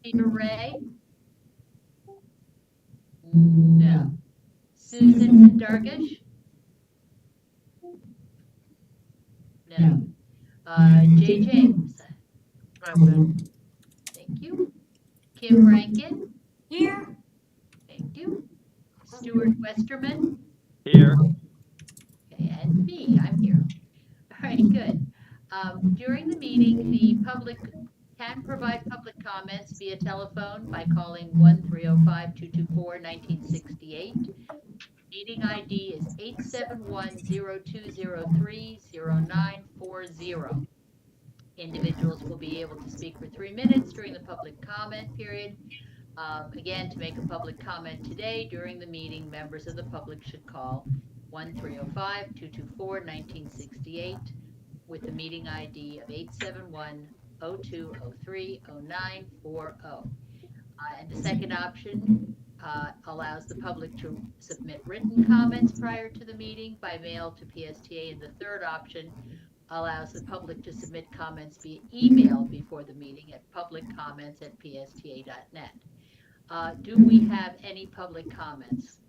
Peter Ray? No. Susan Dargish? No. Jay James? I will. Thank you. Kim Rankin? Here. Thank you. Stuart Westerman? Here. Okay, and me, I'm here. All right, good. During the meeting, the public can provide public comments via telephone by calling 1-305-224-1968. Meeting ID is 871-0203-0940. Individuals will be able to speak for 3 minutes during the public comment period. Again, to make a public comment today during the meeting, members of the public should call 1-305-224-1968 with the meeting ID of 871-0203-0940. And the second option allows the public to submit written comments prior to the meeting by mail to PSTA, and the third option allows the public to submit comments via email before the meeting at publiccomments@psta.net. Do we have any public comments?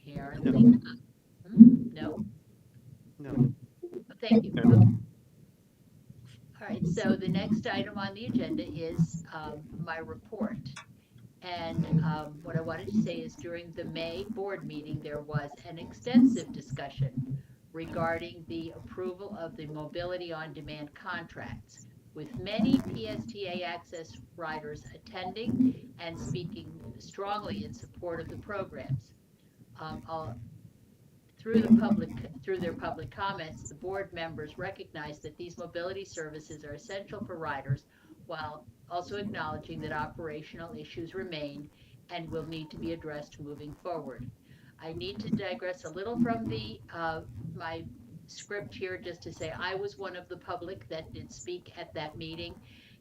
Apparently not. No? No. Thank you. No. Okay. All right, so the next item on the agenda is my report. And what I wanted to say is during the May board meeting, there was an extensive discussion regarding the approval of the mobility on demand contracts, with many PSTA access riders attending and speaking strongly in support of the programs. Through their public comments, the board members recognize that these mobility services are essential for riders, while also acknowledging that operational issues remain and will need to be addressed moving forward. I need to digress a little from my script here just to say I was one of the public that did speak at that meeting.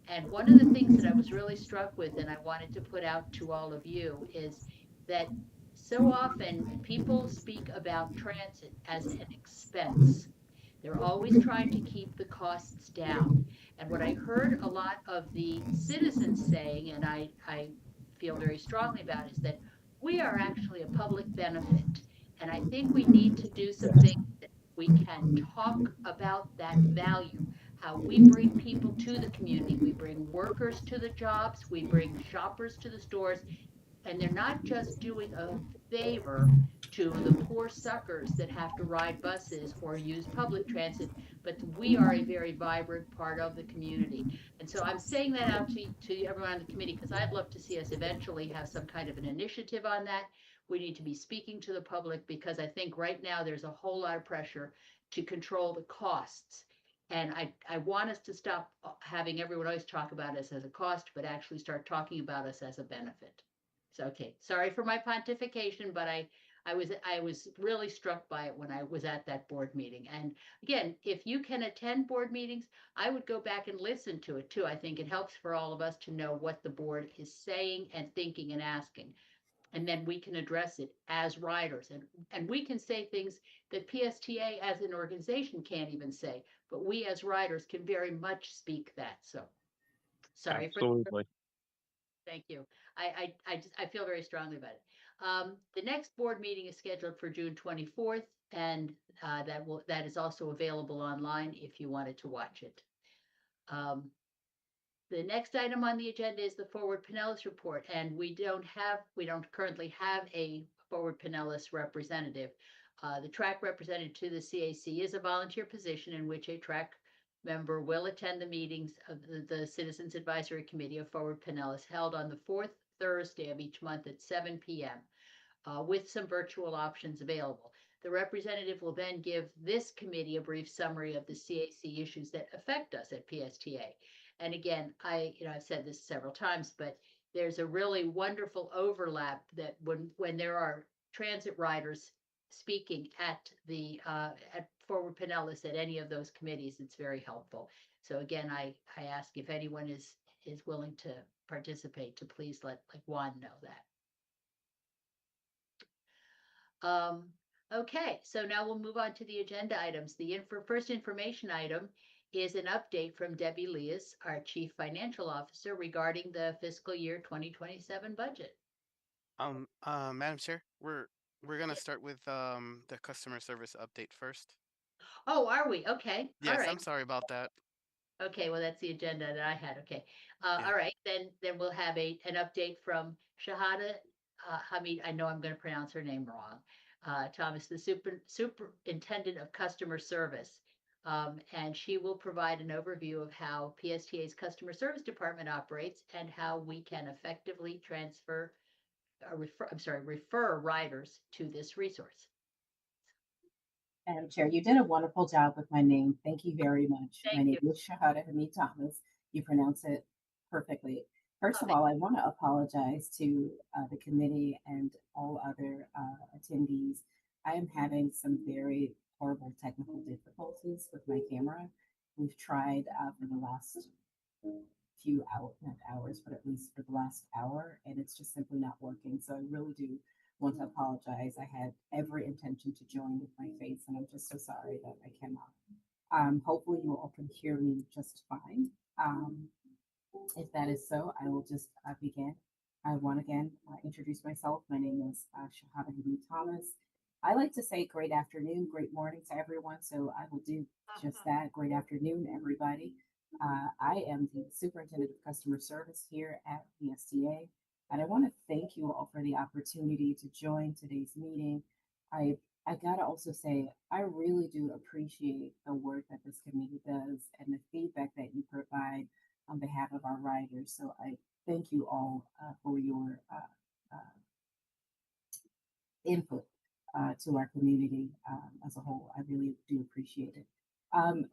And one of the things that I was really struck with and I wanted to put out to all of you is that so often people speak about transit as an expense. They're always trying to keep the costs down. And what I heard a lot of the citizens saying, and I feel very strongly about, is that we are actually a public benefit. And I think we need to do some things that we can talk about that value, how we bring people to the community. We bring workers to the jobs, we bring shoppers to the stores, and they're not just doing a favor to the poor suckers that have to ride buses or use public transit, but we are a very vibrant part of the community. And so I'm saying that out to everyone on the committee because I'd love to see us eventually have some kind of an initiative on that. We need to be speaking to the public because I think right now there's a whole lot of pressure to control the costs. And I want us to stop having everyone always talk about us as a cost, but actually start talking about us as a benefit. So, okay, sorry for my pontification, but I was really struck by it when I was at that board meeting. And again, if you can attend board meetings, I would go back and listen to it too. I think it helps for all of us to know what the board is saying and thinking and asking. And then we can address it as riders, and we can say things that PSTA as an organization can't even say, but we as riders can very much speak that. So sorry for Absolutely. thank you. I feel very strongly about it. The next board meeting is scheduled for June 24th, and that is also available online if you wanted to watch it. Um, the next item on the agenda is the Forward Pinellas report, and we don't currently have a Forward Pinellas representative. The track representative to the CAC is a volunteer position in which a track member will attend the meetings of the Citizens Advisory Committee of Forward Pinellas held on the fourth Thursday of each month at 7 p.m. With some virtual options available. The representative will then give this committee a brief summary of the CAC issues that affect us at PSTA. And again, I've said this several times, but there's a really wonderful overlap that when there are transit riders speaking at Forward Pinellas at any of those committees, it's very helpful. So again, I ask if anyone is willing to participate to please let Juan know that. Okay, so now we'll move on to the agenda items. The first information item is an update from Debbie Leas, our Chief Financial Officer, regarding the fiscal year 2027 budget. Madam Chair, we're gonna start with the customer service update first. Oh, are we? Okay. All Yes, right. I'm sorry about that. Okay, well, that's the agenda that I had. Okay. Yeah. All right, then we'll have an update from Shahada Hamid. I know I'm going to pronounce her name wrong. Thomas, the superintendent of customer service. And she will provide an overview of how PSTA's customer service department operates and how we can effectively refer riders to this resource. Madam Chair, you did a wonderful job with my name. Thank you very much. Thank My name you. is Shahada Hamid Thomas. You pronounce it perfectly. First of Okay. all, I want to apologize to the committee and all other attendees. I am having some very horrible technical difficulties with my camera. We've tried for the last few hours, not hours, but at least for the last hour, and it's just simply not working. So I really do want to apologize. I had every intention to join with my face, and I'm just so sorry that I cannot. Hopefully, you all can hear me just fine. If that is so, I will just begin. I want again introduce myself. My name is Shahada Hamid Thomas. I like to say great afternoon, great morning to everyone, so I will do just that. Great afternoon, everybody. I am the Superintendent of Customer Service here at PSTA, and I want to thank you all for the opportunity to join today's meeting. I gotta also say, I really do appreciate the work that this committee does and the feedback that you provide on behalf of our riders. So I thank you all for your input to our community as a whole. I really do appreciate it.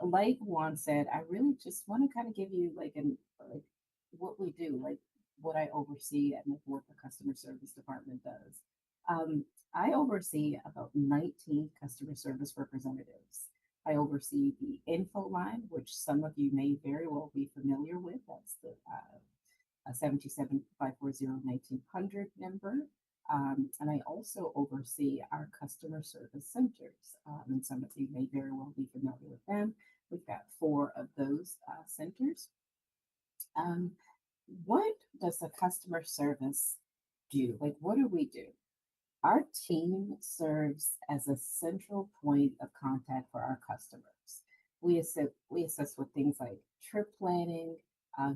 Like Juan said, I really just want to kind of give you like what we do, like what I oversee and like what the customer service department does. I oversee about 19 customer service representatives. I oversee the info line, which some of you may very well be familiar with. That's the 727-540-1900 number. And I also oversee our customer service centers. And some of you may very well be familiar with them. We've got 4 of those centers. What does the customer service do? Like, what do we do? Our team serves as a central point of contact for our customers. We assist with things like trip planning,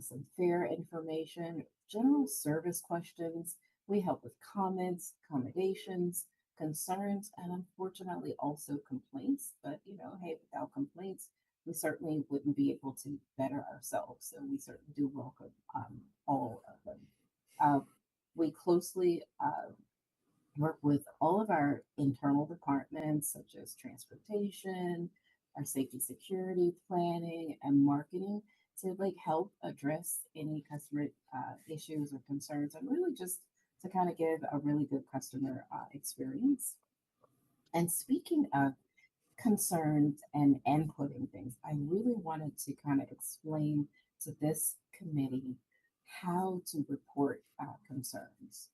some fare information, general service questions. We help with comments, accommodations, concerns, and unfortunately also complaints. But hey, without complaints, we certainly wouldn't be able to better ourselves. So we certainly do welcome all of them. We closely work with all of our internal departments, such as transportation, our safety security planning, and marketing to like help address any customer issues or concerns, and really just to kind of give a really good customer experience. And speaking of concerns and inputting things, I really wanted to kind of explain to this committee how to report concerns.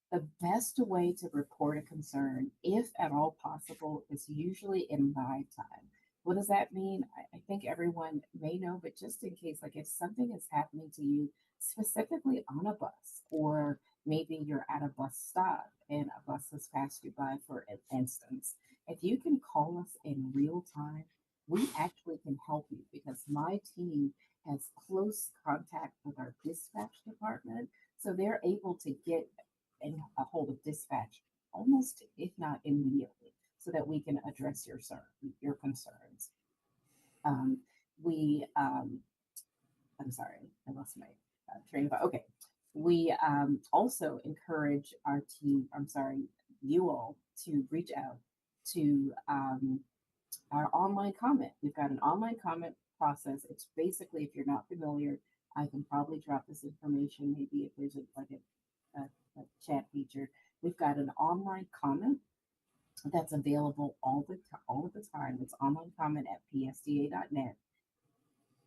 The best way to report a concern, if at all possible, is usually in live time. What does that mean? I think everyone may know, but just in case, like if something is happening to you specifically on a bus, or maybe you're at a bus stop and a bus has passed you by, for an instance, if you can call us in real time, we actually can help you because my team has close contact with our dispatch department. So they're able to get a hold of dispatch almost, if not immediately, so that we can address your concerns. I'm sorry, I lost my train of thought. Okay, we also encourage our team. I'm sorry, you all to reach out to our online comment. We've got an online comment process. It's basically, if you're not familiar, I can probably drop this information. Maybe if there's a chat feature. We've got an online comment that's available all the time. It's online comment at psta.net.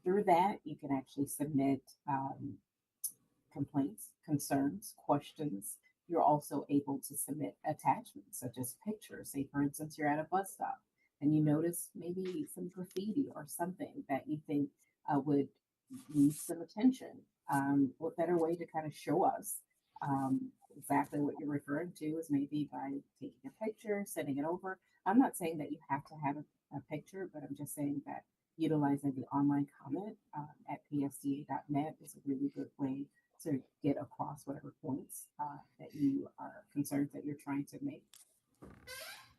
Through that, you can actually submit complaints, concerns, questions. You're also able to submit attachments such as pictures. Say, for instance, you're at a bus stop and you notice maybe some graffiti or something that you think would need some attention. What better way to kind of show us exactly what you're referring to is maybe by taking a picture, sending it over. I'm not saying that you have to have a picture, but I'm just saying that utilizing the online comment at psda.net is a really good way to get across whatever points that you are concerns that you're trying to make.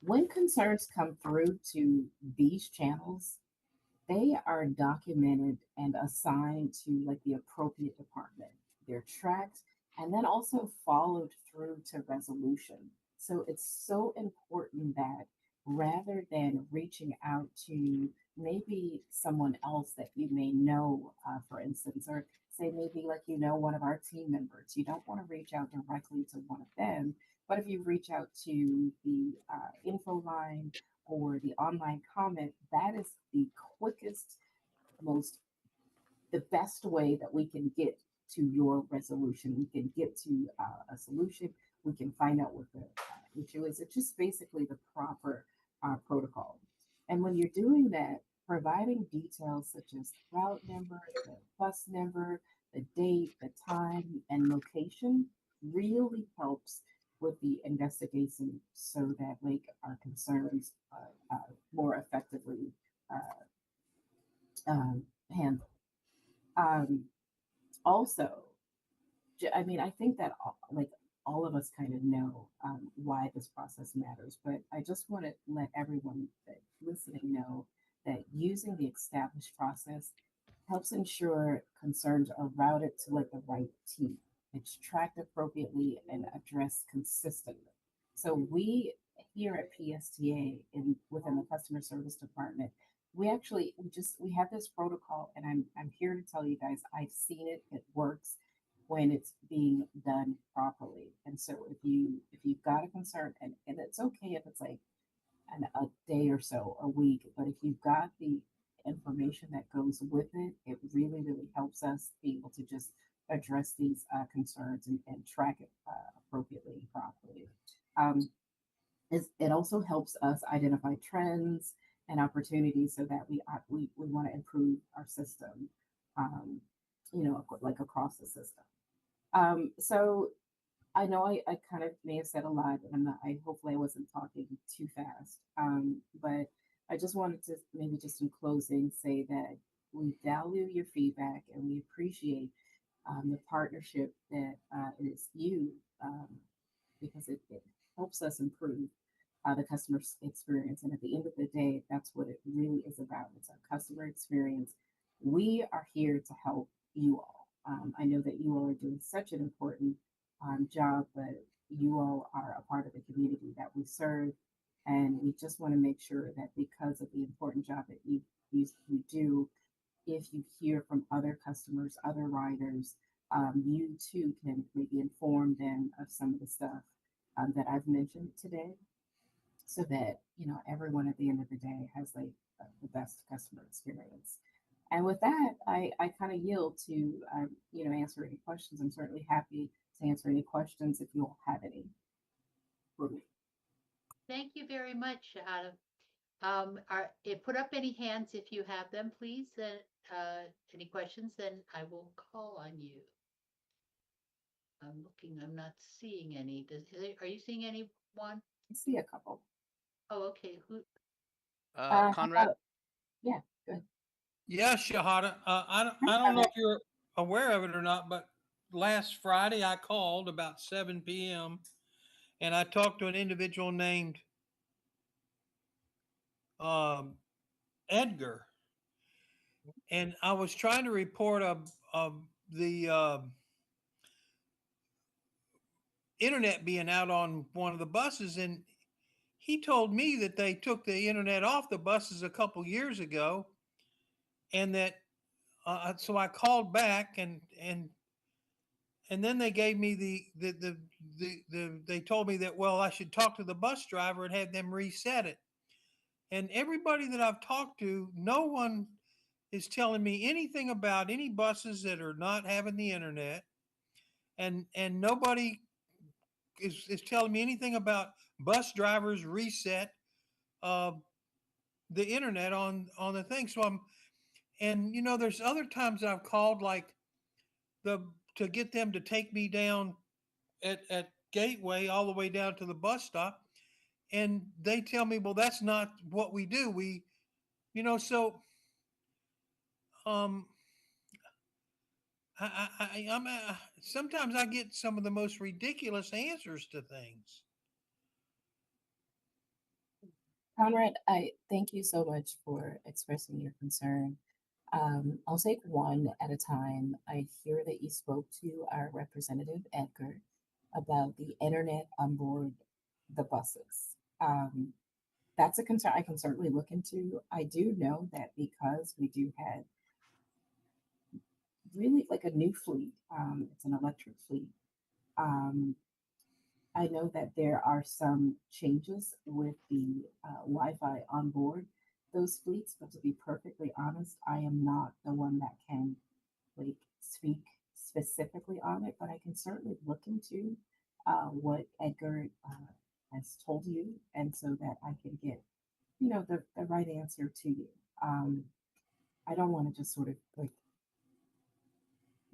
When concerns come through to these channels, they are documented and assigned to like the appropriate department. They're tracked and then also followed through to resolution. So it's so important that rather than reaching out to maybe someone else that you may know, for instance, or say maybe like one of our team members, you don't want to reach out directly to one of them. But if you reach out to the info line or the online comment, that is the quickest, most, the best way that we can get to your resolution. We can get to a solution. We can find out what the issue is. It's just basically the proper protocol. And when you're doing that, providing details such as the route number, the bus number, the date, the time, and location really helps with the investigation so that like our concerns more effectively handled. Um, Also, I mean, I think that like all of us kind of know why this process matters, but I just want to let everyone that listening know that using the established process helps ensure concerns are routed to like the right team. It's tracked appropriately and addressed consistently. So we here at PSTA in within the customer service department, we actually we have this protocol, and I'm here to tell you guys I've seen it. It works when it's being done properly. And so if you've got a concern, and it's okay if it's like a day or so, a week. But if you've got the information that goes with it, it really, really helps us be able to just address these concerns and track it appropriately and properly. Um, it also helps us identify trends and opportunities so that we want to improve our system, um, like across the system. So I know I kind of may have said a lot, and hopefully I wasn't talking too fast. But I just wanted to maybe just in closing say that we value your feedback and we appreciate the partnership that is you because it helps us improve the customer experience. And at the end of the day, that's what it really is about. It's our customer experience. We are here to help you all. I know that you all are doing such an important job, but you all are a part of the community that we serve. And we just want to make sure that because of the important job that you do, if you hear from other customers, other riders, you too can maybe inform them of some of the stuff that I've mentioned today so that everyone at the end of the day has like the best customer experience. And with that, I kind of yield to answer any questions. I'm certainly happy to answer any questions if you all have any for me. Thank you very much, Adam. Put up any hands if you have them, please. Any questions, then I will call on you. I'm looking, I'm not seeing any. Are you seeing anyone? I see a couple. Oh, okay. Who? How Conrad? yeah, good. Yeah, Shahada. I don't know if you're aware of it or not, but last Friday I called about 7 p.m. and I talked to an individual named um, Edgar, and I was trying to report the internet being out on one of the buses, and he told me that they took the internet off the buses a couple years ago, and that so I called back and then they gave me they told me that, well, I should talk to the bus driver and have them reset it. And everybody that I've talked to, no one is telling me anything about any buses that are not having the internet, and nobody is telling me anything about bus drivers reset uh, the internet on the thing. So and there's other times I've called like the to get them to take me down at Gateway all the way down to the bus stop, and they tell me, well, that's not what we do. So um, I'm sometimes I get some of the most ridiculous answers to things. Conrad, I thank you so much for expressing your concern. I'll take one at a time. I hear that you spoke to our representative, Edgar, about the internet on board the buses. That's a concern I can certainly look into. I do know that because we do have really like a new fleet, it's an electric fleet. Um, I know that there are some changes with the Wi-Fi on board those fleets, but to be perfectly honest, I am not the one that can like speak specifically on it, but I can certainly look into what Edgar has told you, and so that I can get the right answer to you. Um, I don't want to just sort of like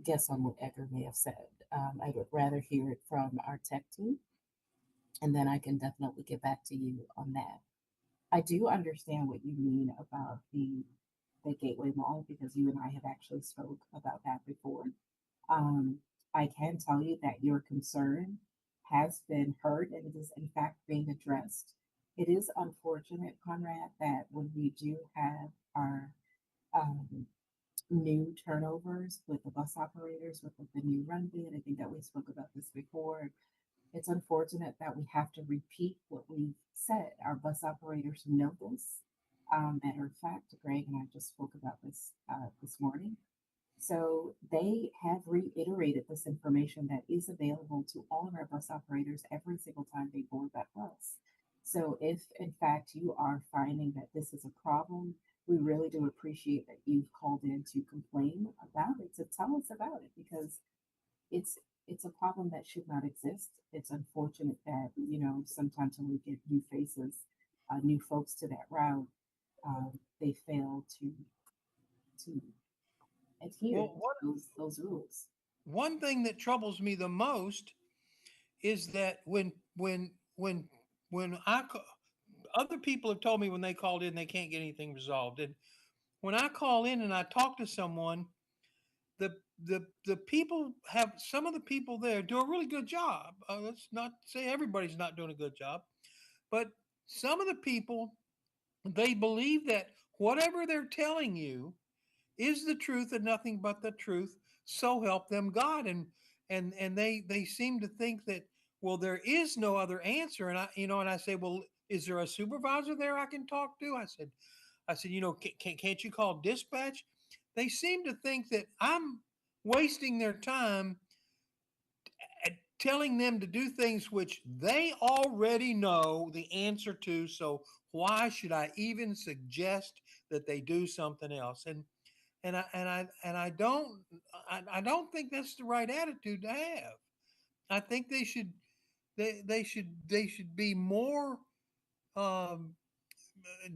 guess on what Edgar may have said. I would rather hear it from our tech team, and then I can definitely get back to you on that. I do understand what you mean about the Gateway Mall because you and I have actually spoke about that before. Um, I can tell you that your concern has been heard and it is in fact being addressed. It is unfortunate, Conrad, that when we do have our um, new turnovers with the bus operators, with the new run bid, I think that we spoke about this before. It's unfortunate that we have to repeat what we've said. Our bus operators know this. Matter of fact, Greg and I just spoke about this morning. So they have reiterated this information that is available to all of our bus operators every single time they board that bus. So if in fact you are finding that this is a problem, we really do appreciate that you've called in to complain about it, to tell us about it, because it's it's a problem that should not exist. It's unfortunate that sometimes when we get new faces, new folks to that route, they fail to adhere Well, to those rules. one thing that troubles me the most is that when other people have told me when they called in they can't get anything resolved, and when I call in and I talk to someone, the people have some of the people there do a really good job. Let's not say everybody's not doing a good job, but some of the people, they believe that whatever they're telling you is the truth and nothing but the truth. So help them God. And they seem to think that, well, there is no other answer. And I say, well, is there a supervisor there I can talk to? I said, can't you call dispatch? They seem to think that I'm wasting their time at telling them to do things which they already know the answer to. So why should I even suggest that they do something else? And I don't think that's the right attitude to have. I think they should be more. Um,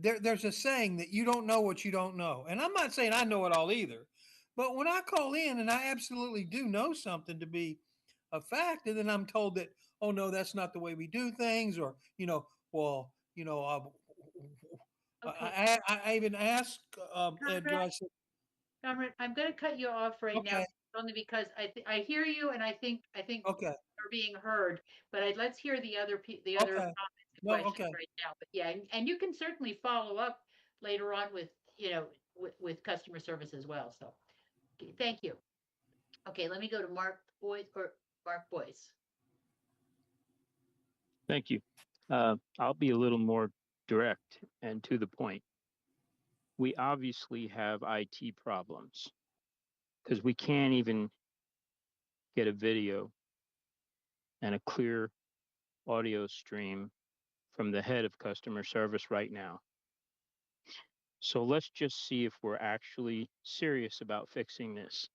there's a saying that you don't know what you don't know, and I'm not saying I know it all either. But when I call in and I absolutely do know something to be a fact, and then I'm told that, oh no, that's not the way we do things, or well, Okay, I even asked Edgar. Conrad, I said, Conrad, I'm going to cut you off right now okay, only because I hear you and I think okay, you're being heard, but let's hear the other okay, comments and no, questions okay. right now. But yeah, and you can certainly follow up later on with customer service as well. So okay, thank you. Okay, let me go to Mark Boyce. Thank you. I'll be a little more direct and to the point. We obviously have IT problems because we can't even get a video and a clear audio stream from the head of customer service right now. So let's just see if we're actually serious about fixing this.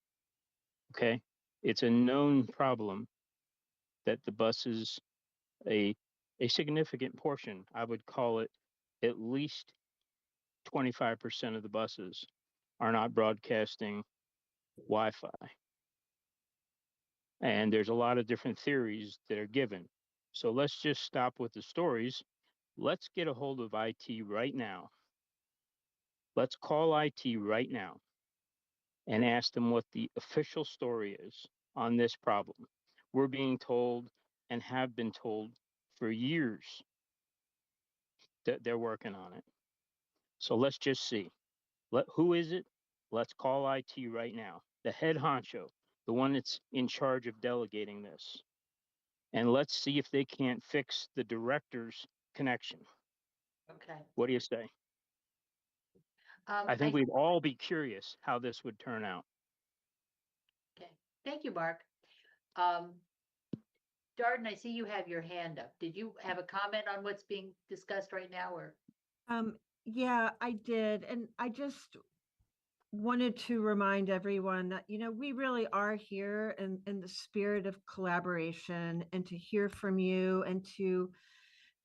Okay. It's a known problem that the buses, a significant portion, I would call it at least 25% of the buses are not broadcasting Wi-Fi. And there's a lot of different theories that are given. So let's just stop with the stories. Let's get a hold of IT right now. Let's call IT right now and ask them what the official story is on this problem. We're being told and have been told for years that they're working on it. So let's just see. Who is it? Let's call IT right now. The head honcho, the one that's in charge of delegating this. And let's see if they can't fix the director's connection. Okay. What do you say? I think we'd all be curious how this would turn out. Okay, thank you, Mark. Darden, I see you have your hand up. Did you have a comment on what's being discussed right now, or? Yeah, I did. And I just wanted to remind everyone that, we really are here in the spirit of collaboration and to hear from you and to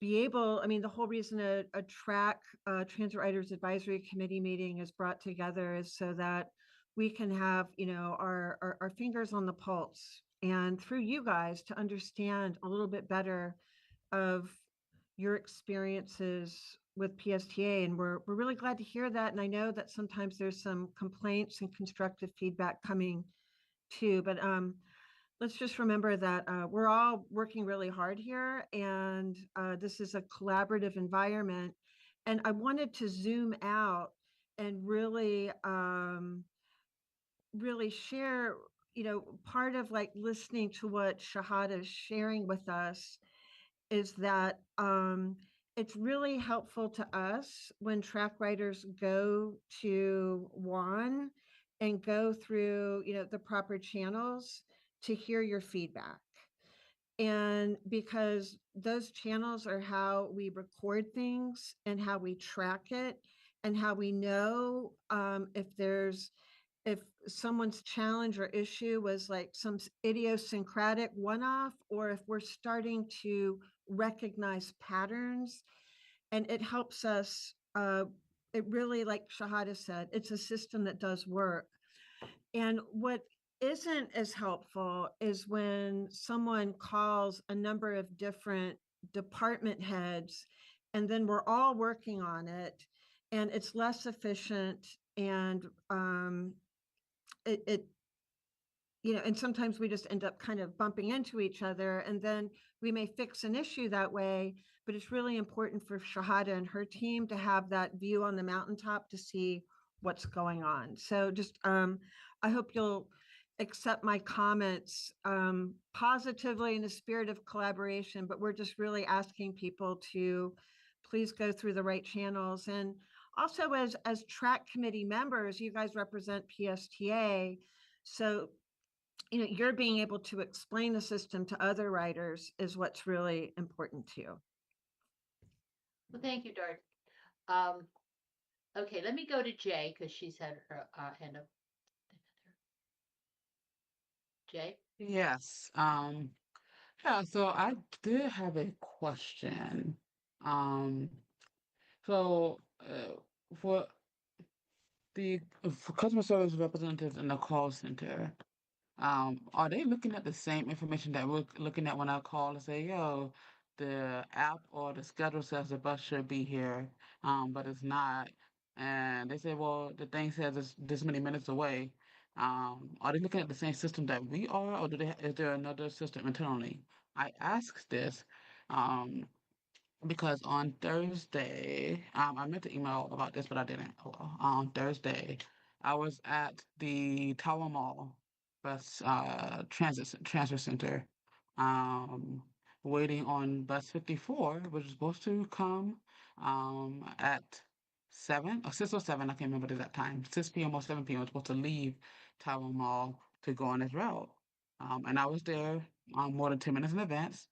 be able, the whole reason a track Transit Riders Advisory Committee meeting is brought together is so that we can have, our fingers on the pulse and through you guys to understand a little bit better of your experiences with PSTA. And we're really glad to hear that. And I know that sometimes there's some complaints and constructive feedback coming too, but let's just remember that we're all working really hard here and this is a collaborative environment. And I wanted to zoom out and really, really share, part of like listening to what Shahada is sharing with us is that it's really helpful to us when track riders go to WAN and go through, the proper channels to hear your feedback. And because those channels are how we record things and how we track it and how we know if someone's challenge or issue was like some idiosyncratic one-off, or if we're starting to recognize patterns, and it helps us, it really, like Shahada said, it's a system that does work. And what isn't as helpful is when someone calls a number of different department heads and then we're all working on it and it's less efficient and it and sometimes we just end up kind of bumping into each other and then we may fix an issue that way, but it's really important for Shahada and her team to have that view on the mountaintop to see what's going on. So just I hope you'll accept my comments positively in the spirit of collaboration, but we're just really asking people to please go through the right channels. And also as track committee members, you guys represent PSTA. So, you're being able to explain the system to other riders is what's really important to you. Well, thank you, Darden. Okay, let me go to Jay because she's had her hand up. Jay? Yes. Yeah, so I did have a question. Um, so for for customer service representatives in the call center, are they looking at the same information that we're looking at when I call and say, yo, the app or the schedule says the bus should be here, but it's not. And they say, well, the thing says it's this many minutes away. Are they looking at the same system that we are, or is there another system internally? I asked this, um, because on Thursday, I meant to email about this, but I didn't. On Thursday, I was at the Tower Mall bus transfer center, um, waiting on bus 54, which is supposed to come at 7 or 6 or 7. I can't remember the exact time. 6 p.m. or 7 p.m. I was supposed to leave Tower Mall to go on this route. And I was there more than 10 minutes in advance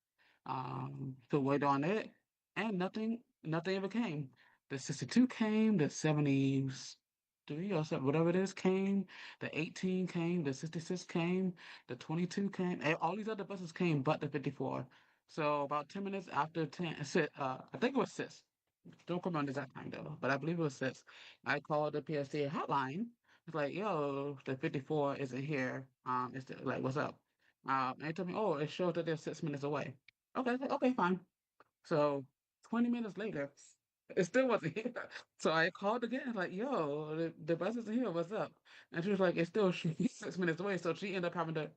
to wait on it, and nothing ever came. The 62 came, the 73 or something, whatever it is came, the 18 came, the 66 came, the 22 came, and all these other buses came but the 54. So about 10 minutes after 10, I think it was 6. don't quote me on the exact time though, but I believe it was 6. I called the PSTA hotline. It's like, yo, the 54 isn't here. It's like, what's up? And they told me, oh, it shows that they're 6 minutes away. Okay, I was like, okay, fine. So 20 minutes later, it still wasn't here. So I called again, like, yo, the bus isn't here. What's up? And she was like, it's still 6 minutes away. So she ended up having to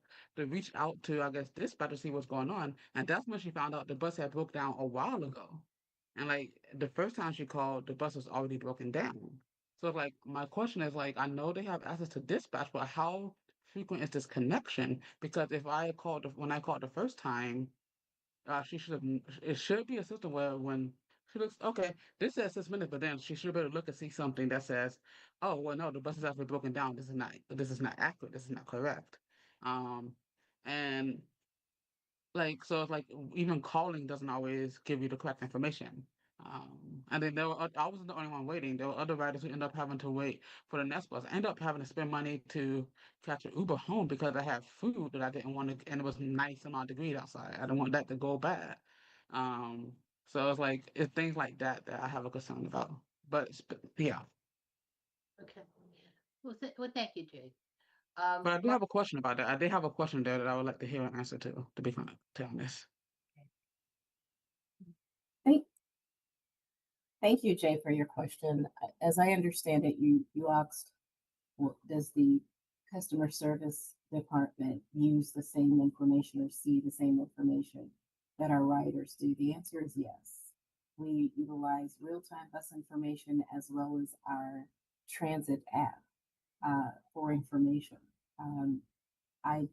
reach out to, I guess, dispatch to see what's going on. And that's when she found out the bus had broke down a while ago. And like the first time she called, the bus was already broken down. So like my question is like, I know they have access to dispatch, but how frequent is this connection? Because if I called when I called the first time, she should have. It should be a system where when she looks, okay, this says 6 minutes, but then she should be able to look and see something that says, oh, well, no, the bus is actually broken down. This is not accurate. This is not correct. Um, and like, so it's like even calling doesn't always give you the correct information. And then I wasn't the only one waiting. There were other riders who ended up having to wait for the next bus. I ended up having to spend money to catch an Uber home because I had food that I didn't want to, and it was nice and odd degrees outside. I didn't want that to go bad. Um, so it's like it's things like that that I have a concern about. Yeah, Okay. Well, thank you, Jay. but I do Mark, have a question about that. I did have a question there that I would like to hear an answer to be honest. Thank, thank you, Jay, for your question. As I understand it, you asked, well, does the customer service department use the same information or see the same information that our riders do? The answer is yes. We utilize real-time bus information as well as our transit app for information. Um, I,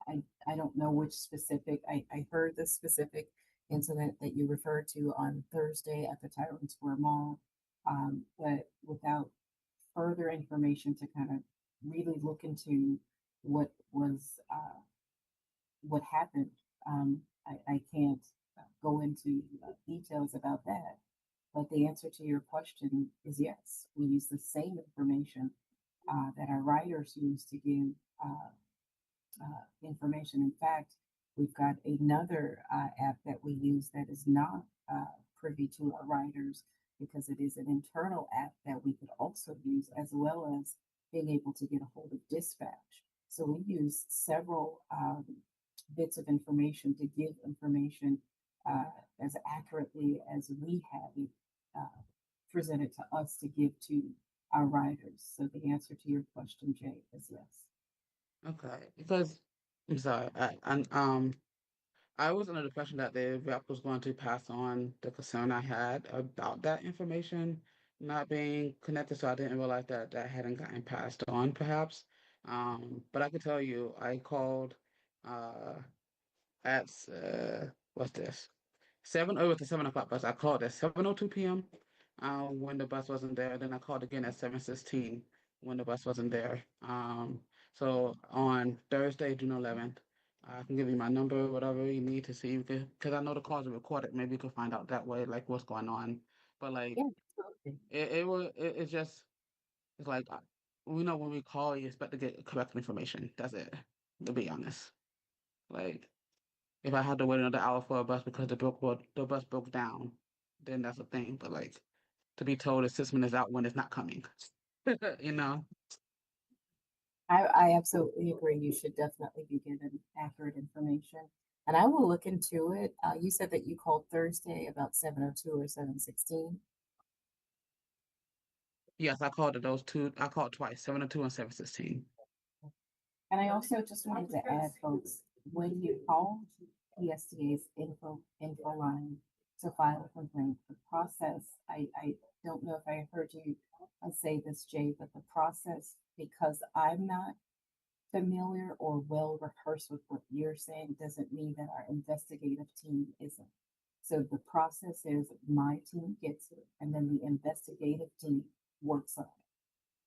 I don't know which specific, I heard the specific incident that you referred to on Thursday at the Tyrone Square Mall, but without further information to kind of really look into what was what happened. I can't go into details about that, but the answer to your question is yes. We use the same information that our writers use to give information. In fact, we've got another app that we use that is not privy to our writers because it is an internal app that we could also use as well as being able to get a hold of dispatch. So we use several bits of information to give information as accurately as we have it presented to us to give to our writers. So the answer to your question, Jay, is yes. Okay, because I'm sorry, I was under the impression that the rep was going to pass on the concern I had about that information not being connected, so I didn't realize that that hadn't gotten passed on, perhaps. But I could tell you, I called uh at what's this? 7 to 7 o'clock bus. I called at 7:02 p.m. When the bus wasn't there. Then I called again at 7:16 when the bus wasn't there. So on Thursday, June 11th, I can give you my number, whatever you need to see, because I know the calls are recorded. Maybe you can find out that way, like what's going on. But like Yeah, absolutely. it's just it's like we know when we call, you expect to get correct information. That's it. To be honest, like if I had to wait another hour for a bus because the bus broke down, then that's a thing. But like to be told it's 6 minutes out when it's not coming, you know. I absolutely agree. You should definitely be given accurate information. And I will look into it. You said that you called Thursday about 7:02 or 7:16. Yes, I called those two. I called twice, 7:02 and 7:16. And I also just wanted to add, folks, when you call PSTA's info line to file a complaint, the process, I don't know if I heard you say this, Jay, but the process, because I'm not familiar or well rehearsed with what you're saying, doesn't mean that our investigative team isn't. So the process is my team gets it, and then the investigative team works on it.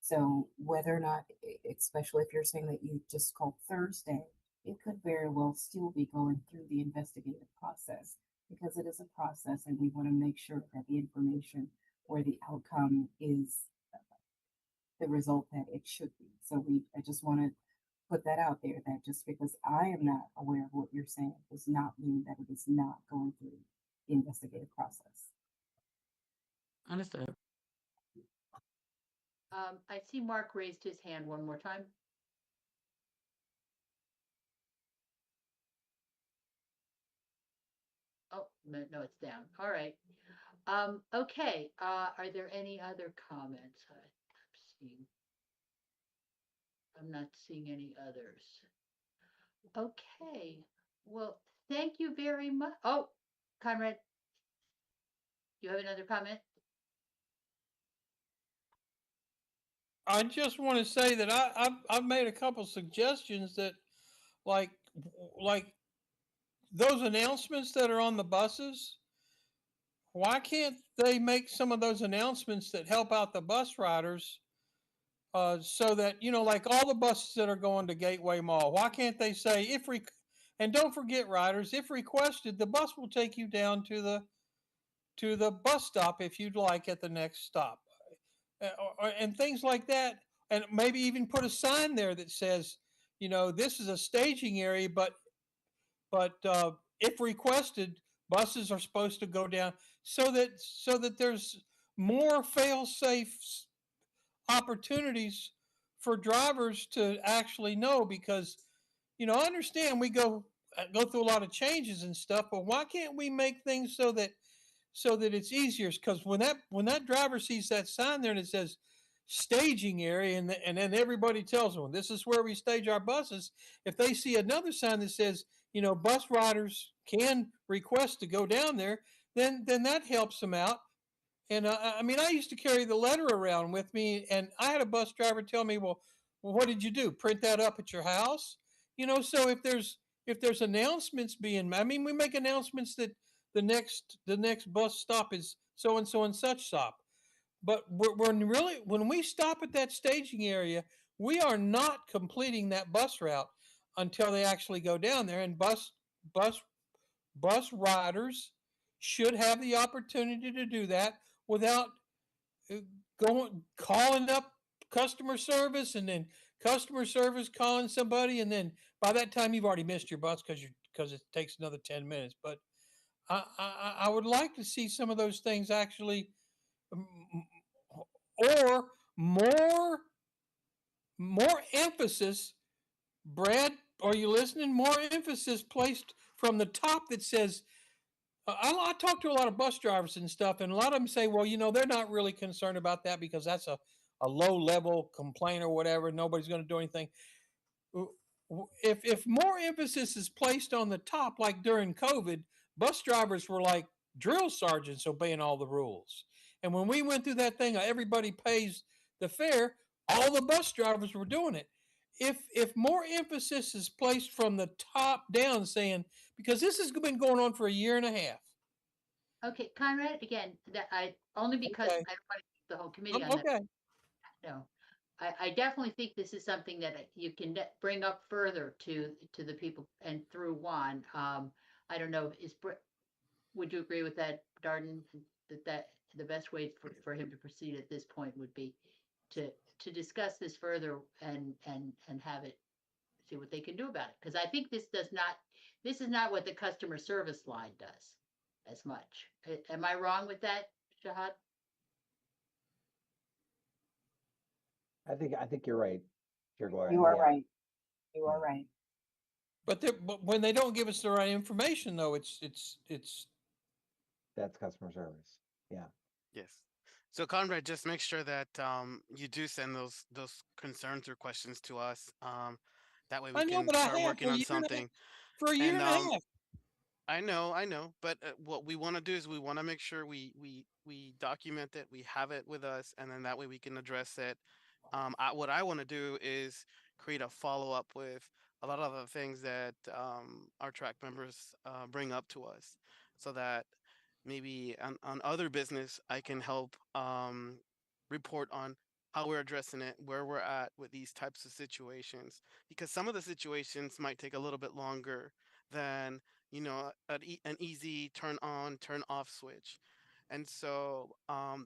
So whether or not, especially if you're saying that you just called Thursday, it could very well still be going through the investigative process because it is a process and we want to make sure that the information or the outcome is the result that it should be. So I just want to put that out there that just because I am not aware of what you're saying does not mean that it is not going through the investigative process. Understood. I see Mark raised his hand one more time. Oh, no, no, it's down. All right. Okay, are there any other comments? I'm not seeing any others. Okay, well, thank you very much. Oh, Conrad, you have another comment? I just want to say that I've made a couple suggestions that like like those announcements that are on the buses. Why can't they make some of those announcements that help out the bus riders? So that like all the buses that are going to Gateway Mall, why can't they say and don't forget riders, if requested, the bus will take you down to the bus stop if you'd like at the next stop, and things like that, and maybe even put a sign there that says, this is a staging area, but if requested, buses are supposed to go down so that there's more fail-safe opportunities for drivers to actually know, because I understand we go through a lot of changes and stuff, but why can't we make things so that it's easier? Because when that driver sees that sign there and it says staging area, and then everybody tells them this is where we stage our buses, if they see another sign that says bus riders can request to go down there, then that helps them out. And I mean, I used to carry the letter around with me, and I had a bus driver tell me, "Well, what did you do? Print that up at your house?" So if there's announcements being, I mean, we make announcements that the next bus stop is so and so and such stop. But when we stop at that staging area, we are not completing that bus route until they actually go down there. And bus bus riders should have the opportunity to do that without uh, going calling up customer service, and then customer service calling somebody, and then by that time you've already missed your bus because it takes another 10 minutes. But I would like to see some of those things actually, or more emphasis. Brad, are you listening? More emphasis placed from the top that says, I talk to a lot of bus drivers and stuff, and a lot of them say, well, they're not really concerned about that because that's a low level complaint or whatever. Nobody's going to do anything. If more emphasis is placed on the top, like during COVID, bus drivers were like drill sergeants obeying all the rules. And when we went through that thing, everybody pays the fare. All the bus drivers were doing it. If more emphasis is placed from the top down, saying, because this has been going on for a year and a half. Okay, Conrad, again, that I only because I Okay. don't want to keep the whole committee on that. Okay. No, I definitely think this is something that you can bring up further to the people and through Juan. I don't know, would you agree with that, Darden? That the best way for him to proceed at this point would be to discuss this further and have it, see what they can do about it. Because I think this is not what the customer service line does as much. Am I wrong with that, Shahad? I think you're right, Chair Gloria. You are Yeah. right. You are Yeah. right. But when they don't give us the right information, though, it's That's customer service. Yeah. Yes. So Conrad, just make sure that you do send those concerns or questions to us. That way we I know, can but I start have working on something. for a year And and a half. I know, but what we want to do is we want to make sure we document it, we have it with us, and then that way we can address it. What I want to do is create a follow up with a lot of the things that our track members bring up to us, so that maybe on other business I can help report on how we're addressing it, where we're at with these types of situations, because some of the situations might take a little bit longer than an easy turn on turn off switch. And so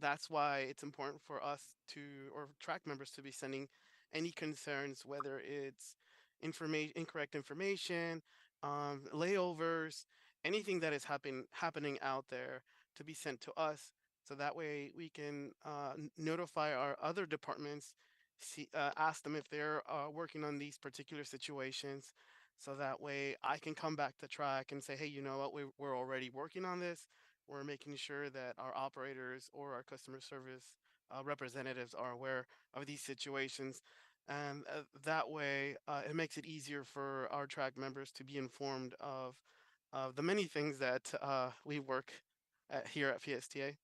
that's why it's important for us to, or track members to be sending any concerns, whether it's incorrect information, layovers, anything that is happening out there, to be sent to us So that way we can notify our other departments, ask them if they're working on these particular situations. So that way I can come back to track and say, hey, you know what, we're already working on this. We're making sure that our operators or our customer service representatives are aware of these situations. And that way it makes it easier for our track members to be informed of the many things that we work here at PSTA.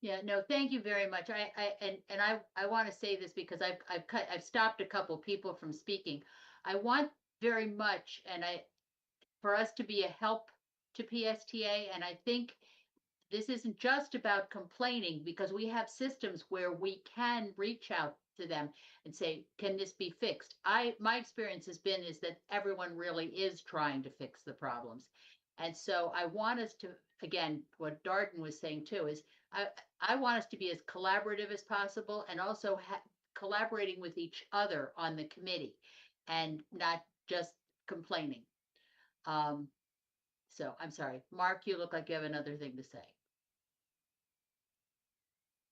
Yeah, no, thank you very much. I want to say this because I've stopped a couple people from speaking. I want very much for us to be a help to PSTA, and I think this isn't just about complaining because we have systems where we can reach out to them and say, can this be fixed? My experience has been is that everyone really is trying to fix the problems. And so I want us to, again, what Darden was saying too, is I want us to be as collaborative as possible and also collaborating with each other on the committee and not just complaining. So I'm sorry, Mark, you look like you have another thing to say.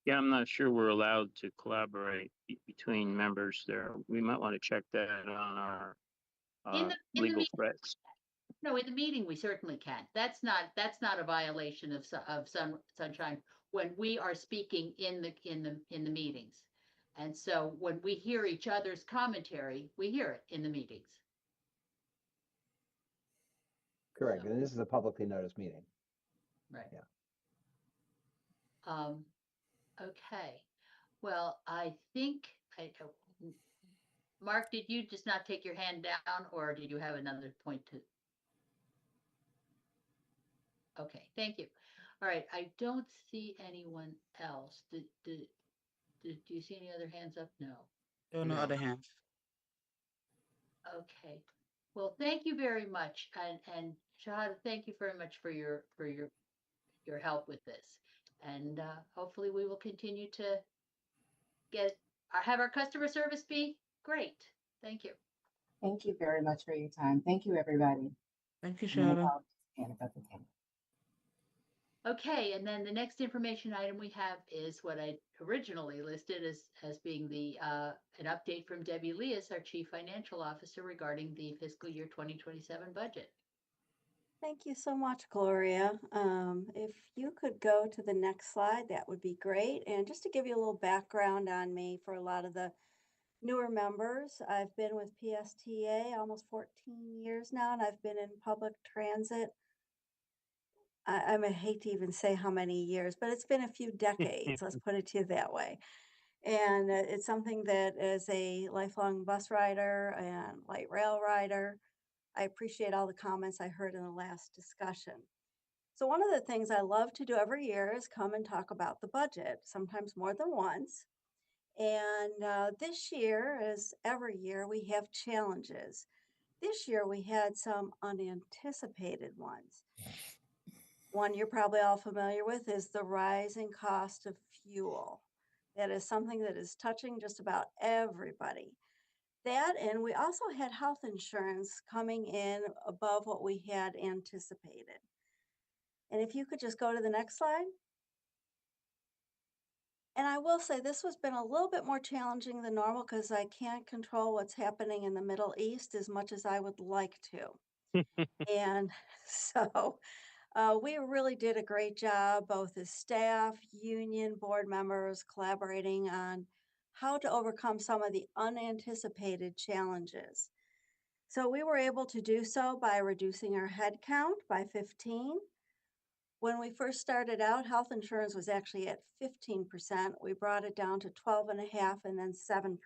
Yeah, I'm not sure we're allowed to collaborate between members there. We might want to check that on our In the legal meeting, threats. no, in the meeting, we certainly can. That's not a violation of sunshine when we are speaking in the meetings. And so when we hear each other's commentary, we hear it in the meetings. Correct. So, And this is a publicly noticed meeting. right. Yeah. Okay. Well, I think Mark, did you just not take your hand down or did you have another point to? Okay, thank you. All right, I don't see anyone else. Do you see any other hands up? No. There are no No. other hands. Okay. Well, thank you very much. And Shahada, thank you very much for your help with this. And hopefully we will continue to have our customer service be great. Thank you. Thank you very much for your time. Thank you, everybody. Thank you, And I Shada. apologize again about the time. Okay, and then the next information item we have is what I originally listed as being the an update from Debbie Leas, our Chief Financial Officer, regarding the fiscal year 2027 budget. Thank you so much, Gloria. If you could go to the next slide, that would be great. And just to give you a little background on me for a lot of the newer members, I've been with PSTA almost 14 years now, and I've been in public transit. I hate to even say how many years, but it's been a few decades, let's put it to you that way. And it's something that as a lifelong bus rider and light rail rider, I appreciate all the comments I heard in the last discussion. So one of the things I love to do every year is come and talk about the budget, sometimes more than once. And this year, as every year, we have challenges. This year, we had some unanticipated ones. One you're probably all familiar with is the rising cost of fuel. That is something that is touching just about everybody. That, and we also had health insurance coming in above what we had anticipated. And if you could just go to the next slide. And I will say this has been a little bit more challenging than normal because I can't control what's happening in the Middle East as much as I would like to. And so we really did a great job, both as staff, union, board members, collaborating on how to overcome some of the unanticipated challenges. So we were able to do so by reducing our head count by 15. When we first started out, health insurance was actually at 15%. We brought it down to 12.5 and then 7%.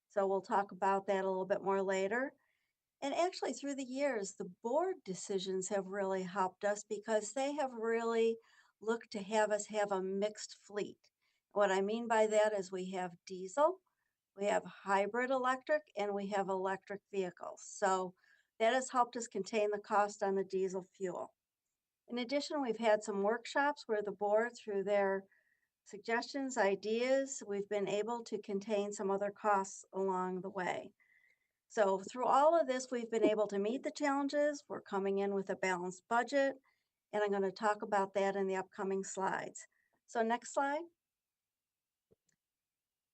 So we'll talk about that a little bit more later. And actually through the years, the board decisions have really helped us because they have really looked to have us have a mixed fleet. What I mean by that is we have diesel, we have hybrid electric, and we have electric vehicles. So that has helped us contain the cost on the diesel fuel. In addition, we've had some workshops where the board, through their suggestions, ideas, we've been able to contain some other costs along the way. So through all of this, we've been able to meet the challenges. We're coming in with a balanced budget, And I'm going to talk about that in the upcoming slides. So next slide.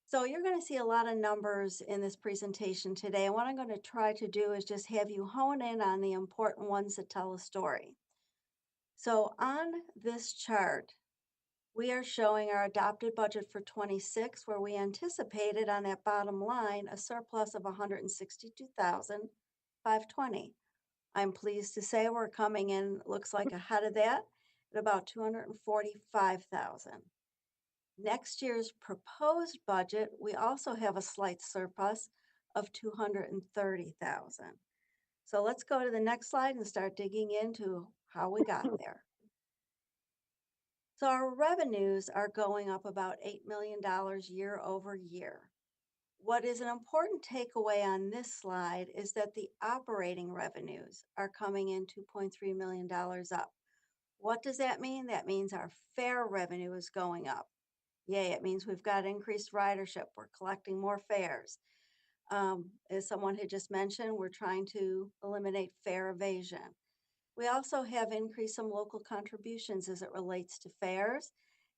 So you're going to see a lot of numbers in this presentation today. And what I'm going to try to do is just have you hone in on the important ones that tell a story. So on this chart, we are showing our adopted budget for 26, where we anticipated on that bottom line a surplus of 162,520. I'm pleased to say we're coming in, looks like ahead of that at about 245,000. Next year's proposed budget, we also have a slight surplus of 230,000. So let's go to the next slide and start digging into how we got there. So our revenues are going up about $8 million year over year. What is an important takeaway on this slide is that the operating revenues are coming in $2.3 million up. What does that mean? That means our fare revenue is going up. Yay, it means we've got increased ridership. We're collecting more fares. As someone had just mentioned, we're trying to eliminate fare evasion. We also have increased some local contributions as it relates to fares,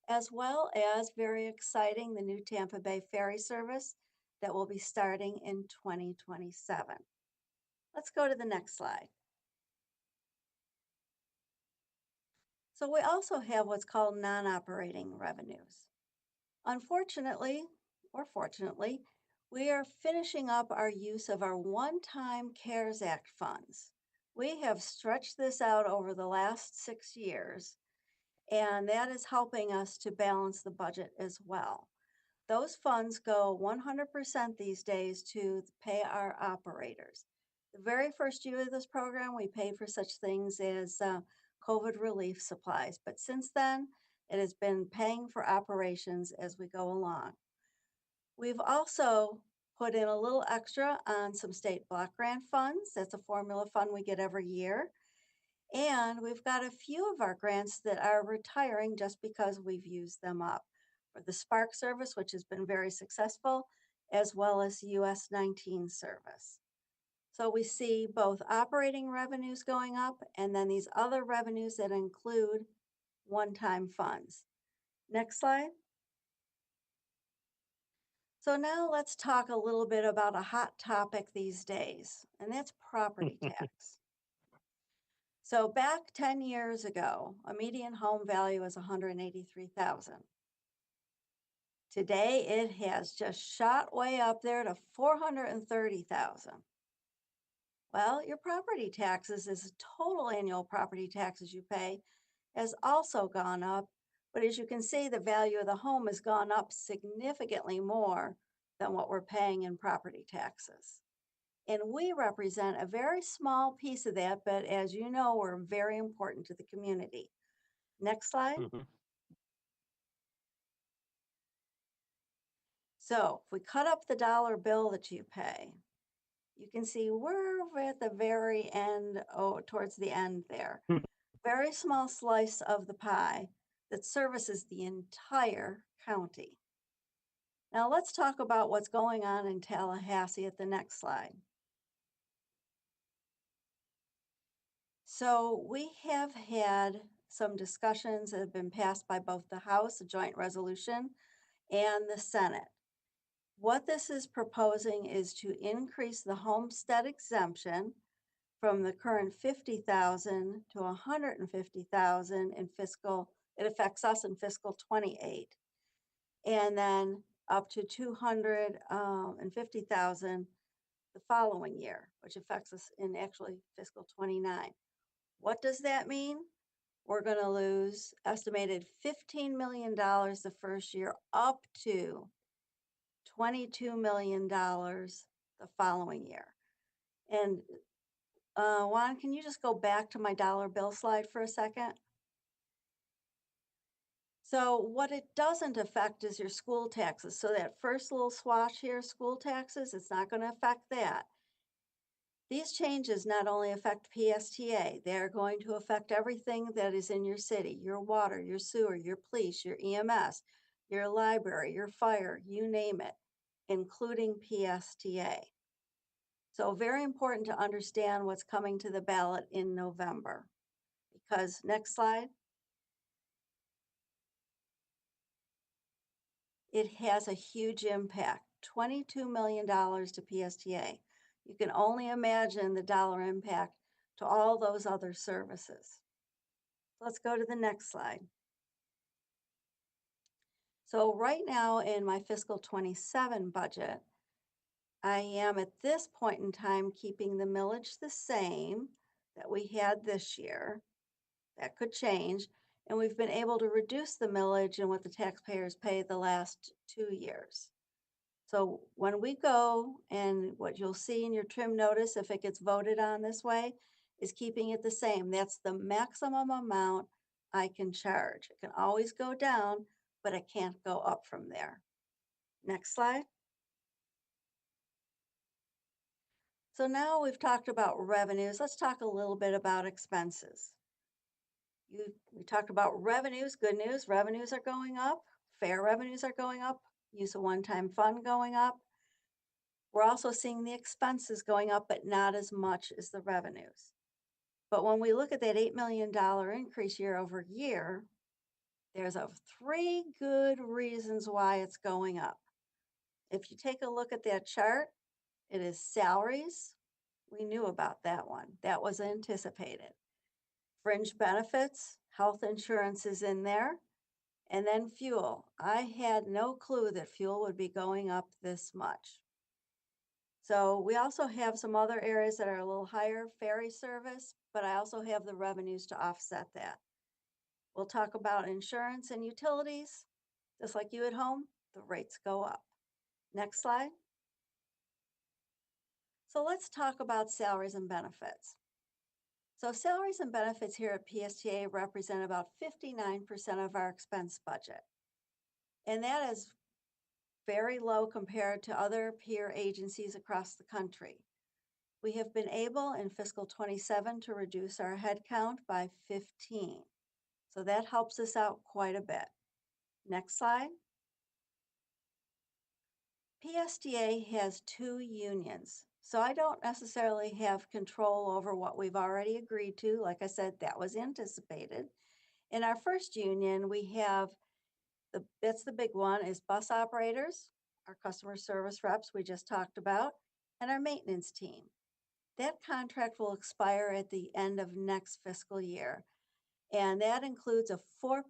as well as, very exciting, the new Tampa Bay ferry service that will be starting in 2027. Let's go to the next slide. So we also have what's called non-operating revenues. Unfortunately, or fortunately, we are finishing up our use of our one-time CARES Act funds. We have stretched this out over the last 6 years, and that is helping us to balance the budget as well. Those funds go 100% these days to pay our operators. The very first year of this program, we paid for such things as COVID relief supplies, but since then, it has been paying for operations as we go along. We've also put in a little extra on some state block grant funds. That's a formula fund we get every year. And we've got a few of our grants that are retiring just because we've used them up. For the Spark service, which has been very successful, as well as US 19 service. So we see both operating revenues going up and then these other revenues that include one-time funds. Next slide. So now let's talk a little bit about a hot topic these days, and that's property tax. So back 10 years ago, a median home value was 183,000. Today, it has just shot way up there to 430,000. Well, your property taxes, as total annual property taxes you pay, has also gone up. But as you can see, the value of the home has gone up significantly more than what we're paying in property taxes. And we represent a very small piece of that, but as you know, we're very important to the community. Next slide. So if we cut up the dollar bill that you pay, you can see we're at the very end, towards the end there. Very small slice of the pie that services the entire county. Now let's talk about what's going on in Tallahassee at the next slide. So we have had some discussions that have been passed by both the House, a joint resolution, and the Senate. What this is proposing is to increase the homestead exemption from the current 50,000 to 150,000 in fiscal, it affects us in fiscal 28, and then up to 250,000 the following year, which affects us in actually fiscal 29. What does that mean? We're going to lose estimated $15 million the first year, up to $22 million the following year. And Juan, can you just go back to my dollar bill slide for a second? So what it doesn't affect is your school taxes. So that first little swatch here, school taxes, it's not going to affect that. These changes not only affect PSTA, they're going to affect everything that is in your city, your water, your sewer, your police, your EMS, your library, your fire, you name it, including PSTA. So very important to understand what's coming to the ballot in November, because next slide. It has a huge impact, $22 million to PSTA. You can only imagine the dollar impact to all those other services. Let's go to the next slide. So right now in my fiscal 27 budget, I am at this point in time keeping the millage the same that we had this year. That could change. And we've been able to reduce the millage and what the taxpayers pay the last 2 years. So when we go, and what you'll see in your trim notice, if it gets voted on this way, is keeping it the same. That's the maximum amount I can charge. It can always go down, but it can't go up from there. Next slide. So now we've talked about revenues. Let's talk a little bit about expenses. We talked about revenues, good news, revenues are going up, fair revenues are going up, use of one-time fund going up. We're also seeing the expenses going up, but not as much as the revenues. But when we look at that $8 million increase year over year, there's 3 good reasons why it's going up. If you take a look at that chart, it is salaries. We knew about that one. That was anticipated. Fringe benefits, health insurance is in there, and then fuel. I had no clue that fuel would be going up this much. So we also have some other areas that are a little higher, ferry service, but I also have the revenues to offset that. We'll talk about insurance and utilities. Just like you at home, the rates go up. Next slide. So let's talk about salaries and benefits. So salaries and benefits here at PSTA represent about 59% of our expense budget. And that is very low compared to other peer agencies across the country. We have been able in fiscal 27 to reduce our headcount by 15. So that helps us out quite a bit. Next slide. PSTA has 2 unions. So I don't necessarily have control over what we've already agreed to. Like I said, that was anticipated. In our first union, we have that's the big one is bus operators, our customer service reps we just talked about, and our maintenance team. That contract will expire at the end of next fiscal year. And that includes a 4%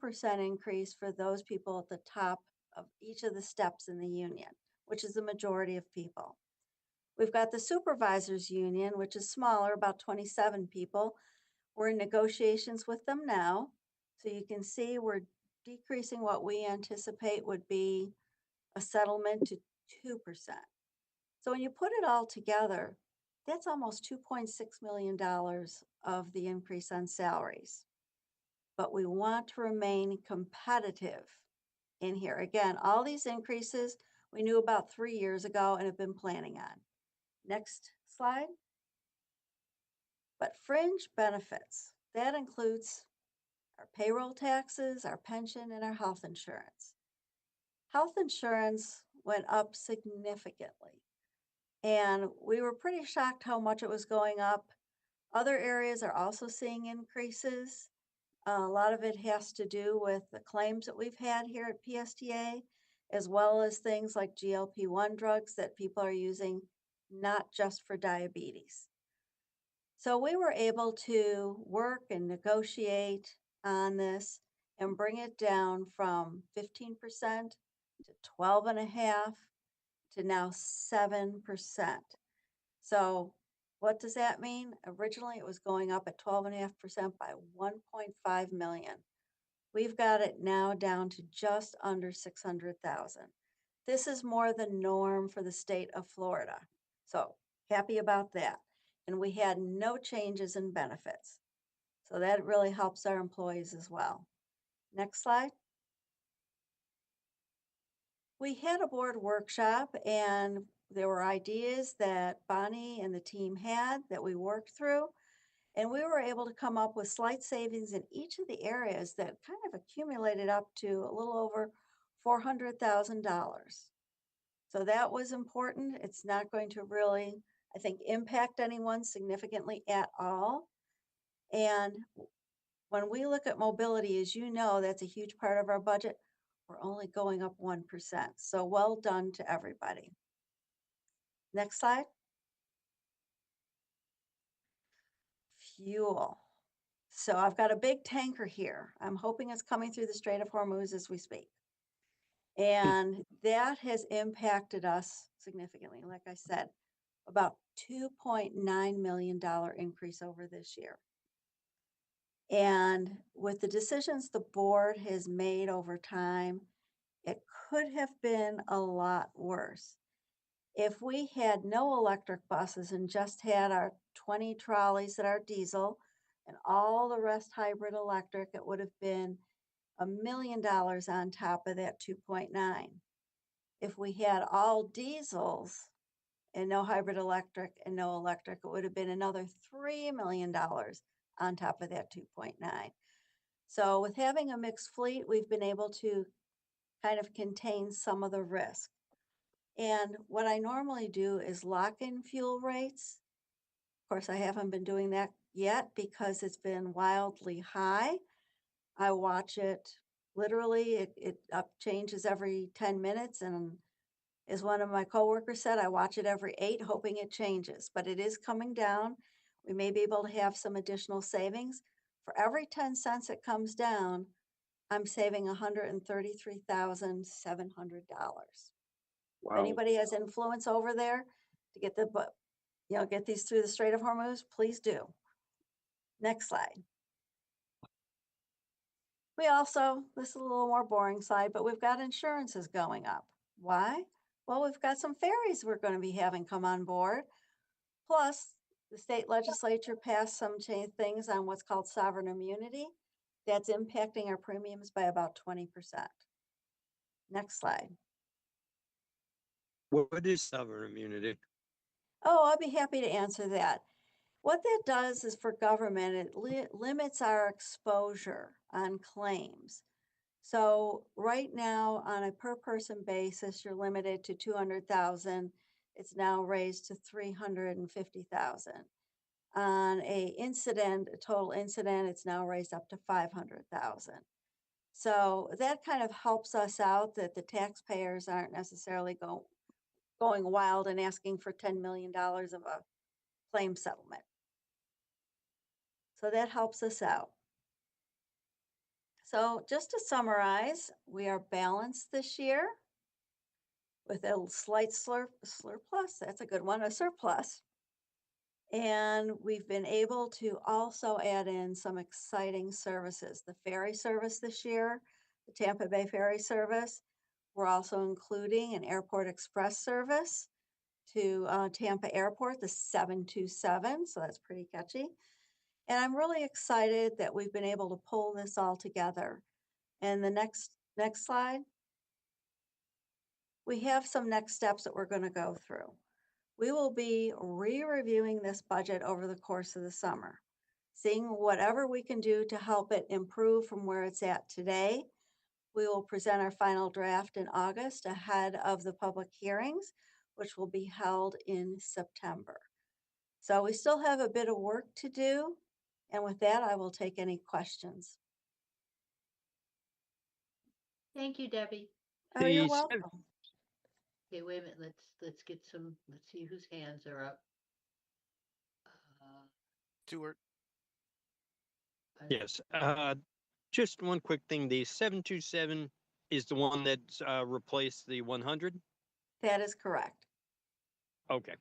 increase for those people at the top of each of the steps in the union, which is the majority of people. We've got the supervisors union, which is smaller, about 27 people. We're in negotiations with them now. So you can see we're decreasing what we anticipate would be a settlement to 2%. So when you put it all together, that's almost $2.6 million of the increase on salaries. But we want to remain competitive in here. Again, all these increases we knew about 3 years ago and have been planning on. Next slide. But fringe benefits, that includes our payroll taxes, our pension, and our health insurance. Health insurance went up significantly. And we were pretty shocked how much it was going up. Other areas are also seeing increases. A lot of it has to do with the claims that we've had here at PSTA, as well as things like GLP-1 drugs that people are using, not just for diabetes. So we were able to work and negotiate on this and bring it down from 15% to 12.5% to now 7%. So what does that mean? Originally, it was going up at 12.5% by 1.5 million. We've got it now down to just under 600,000. This is more the norm for the state of Florida. So happy about that. And we had no changes in benefits. So that really helps our employees as well. Next slide. We had a board workshop and there were ideas that Bonnie and the team had that we worked through. And we were able to come up with slight savings in each of the areas that kind of accumulated up to a little over $400,000. So that was important. It's not going to really, I think, impact anyone significantly at all. And when we look at mobility, as you know, that's a huge part of our budget. We're only going up 1%. So well done to everybody. Next slide. Fuel. So I've got a big tanker here. I'm hoping it's coming through the Strait of Hormuz as we speak. And that has impacted us significantly. Like I said, about $2.9 million increase over this year. And with the decisions the board has made over time, it could have been a lot worse. If we had no electric buses and just had our 20 trolleys that are diesel and all the rest hybrid electric, it would have been $1 million on top of that 2.9. If we had all diesels and no hybrid electric and no electric, it would have been another $3 million on top of that 2.9. So with having a mixed fleet, we've been able to kind of contain some of the risk. And what I normally do is lock in fuel rates. Of course, I haven't been doing that yet because it's been wildly high. I watch it literally, it up changes every 10 minutes. And as one of my coworkers said, I watch it every 8, hoping it changes, but it is coming down. We may be able to have some additional savings. For every 10 cents it comes down, I'm saving $133,700. If Wow. anybody has influence over there to get get these through the Strait of Hormuz, please do. Next slide. We also, this is a little more boring slide, but we've got insurances going up. Why? Well, we've got some ferries we're going to be having come on board. Plus, the state legislature passed some things on what's called sovereign immunity. That's impacting our premiums by about 20%. Next slide. What is sovereign immunity? Oh, I'll be happy to answer that. What that does is for government, it limits our exposure on claims. So right now, on a per person basis, you're limited to 200,000. It's now raised to 350,000. On a total incident, it's now raised up to 500,000. So that kind of helps us out that the taxpayers aren't necessarily going wild and asking for $10 million of a claim settlement. So that helps us out. So just to summarize, we are balanced this year with a slight surplus. That's a good one, a surplus. And we've been able to also add in some exciting services. The ferry service this year, the Tampa Bay ferry service. We're also including an airport express service to Tampa Airport, the 727. So that's pretty catchy. And I'm really excited that we've been able to pull this all together. And the next slide, we have some next steps that we're going to go through. We will be re-reviewing this budget over the course of the summer, seeing whatever we can do to help it improve from where it's at today. We will present our final draft in August ahead of the public hearings, which will be held in September. So we still have a bit of work to do. And with that, I will take any questions. Thank you, Debbie. Oh, you're The welcome. Okay, wait a minute. Let's see whose hands are up. Stuart. Yes. Just one quick thing. The 727 is the one that's replaced the 100? That is correct. Okay.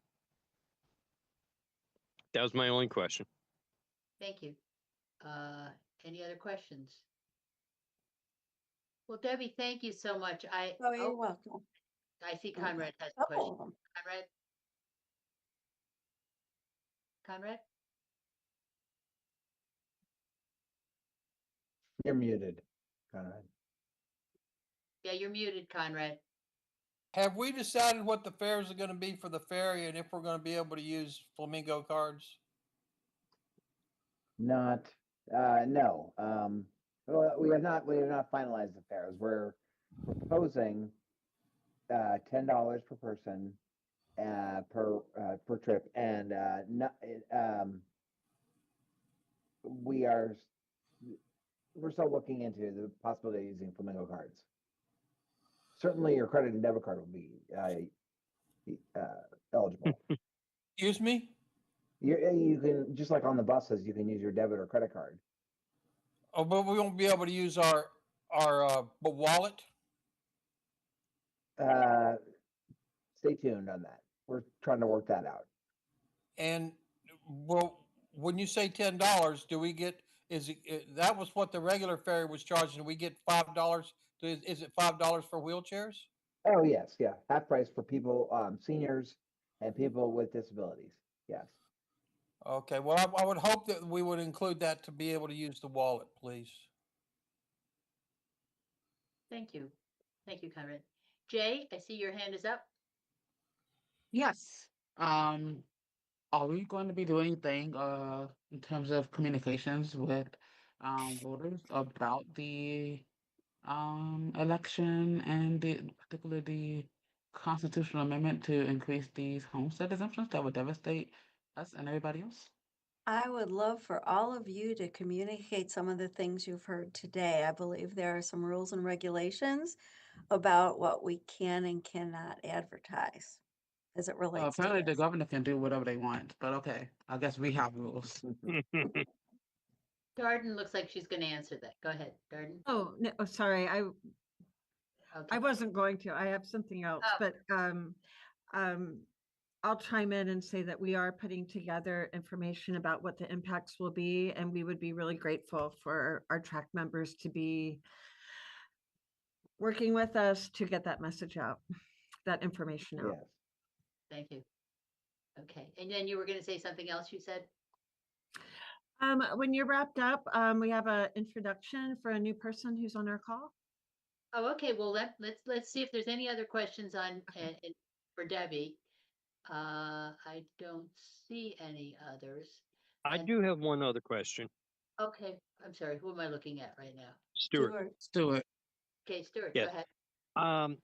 That was my only question. Thank you. Any other questions? Well, Debbie, thank you so much. Oh, you're welcome. I see Conrad has a question. Oh, Conrad? You're muted, Conrad. Yeah, you're muted, Conrad. Have we decided what the fares are going to be for the ferry and if we're going to be able to use Flamingo cards? No. Well, we have not finalized the fares. We're proposing $10 per person per trip, and we are we're still looking into the possibility of using Flamingo cards. Certainly, your credit and debit card will be eligible. Excuse me? You can, just like on the buses, you can use your debit or credit card. Oh, but we won't be able to use our wallet. Stay tuned on that. We're trying to work that out. And well, when you say $10, do we get? Is it that was what the regular ferry was charging? We get $5. Is it $5 for wheelchairs? Oh, yes, yeah. Half price for people, seniors and people with disabilities. Yes. Okay. Well, I would hope that we would include that to be able to use the wallet, please. Thank you. Thank you, Conrad. Jay, I see your hand is up. Yes. Are we going to be doing anything in terms of communications with voters about the election and particularly the constitutional amendment to increase these homestead exemptions that would devastate us and everybody else? I would love for all of you to communicate some of the things you've heard today. I believe there are some rules and regulations about what we can and cannot advertise as it relates to Apparently the this. governor can do whatever they want, but okay, I guess we have rules. Darden looks like she's going to answer that. Go ahead, Darden. Oh, no, sorry. I Okay. wasn't going to. I have something else, Oh. but I'll chime in and say that we are putting together information about what the impacts will be, and we would be really grateful for our track members to be working with us to get that message out, that information out. Yes. Thank you. Okay. And then you were going to say something else you said? When you're wrapped up, we have an introduction for a new person who's on our call. Oh, okay. Well, let's see if there's any other questions on for Debbie. I don't see any others. I And- do have one other question. Okay. I'm sorry. Who am I looking at right now? Stuart. Stuart. Okay, Stuart, Yes. go ahead.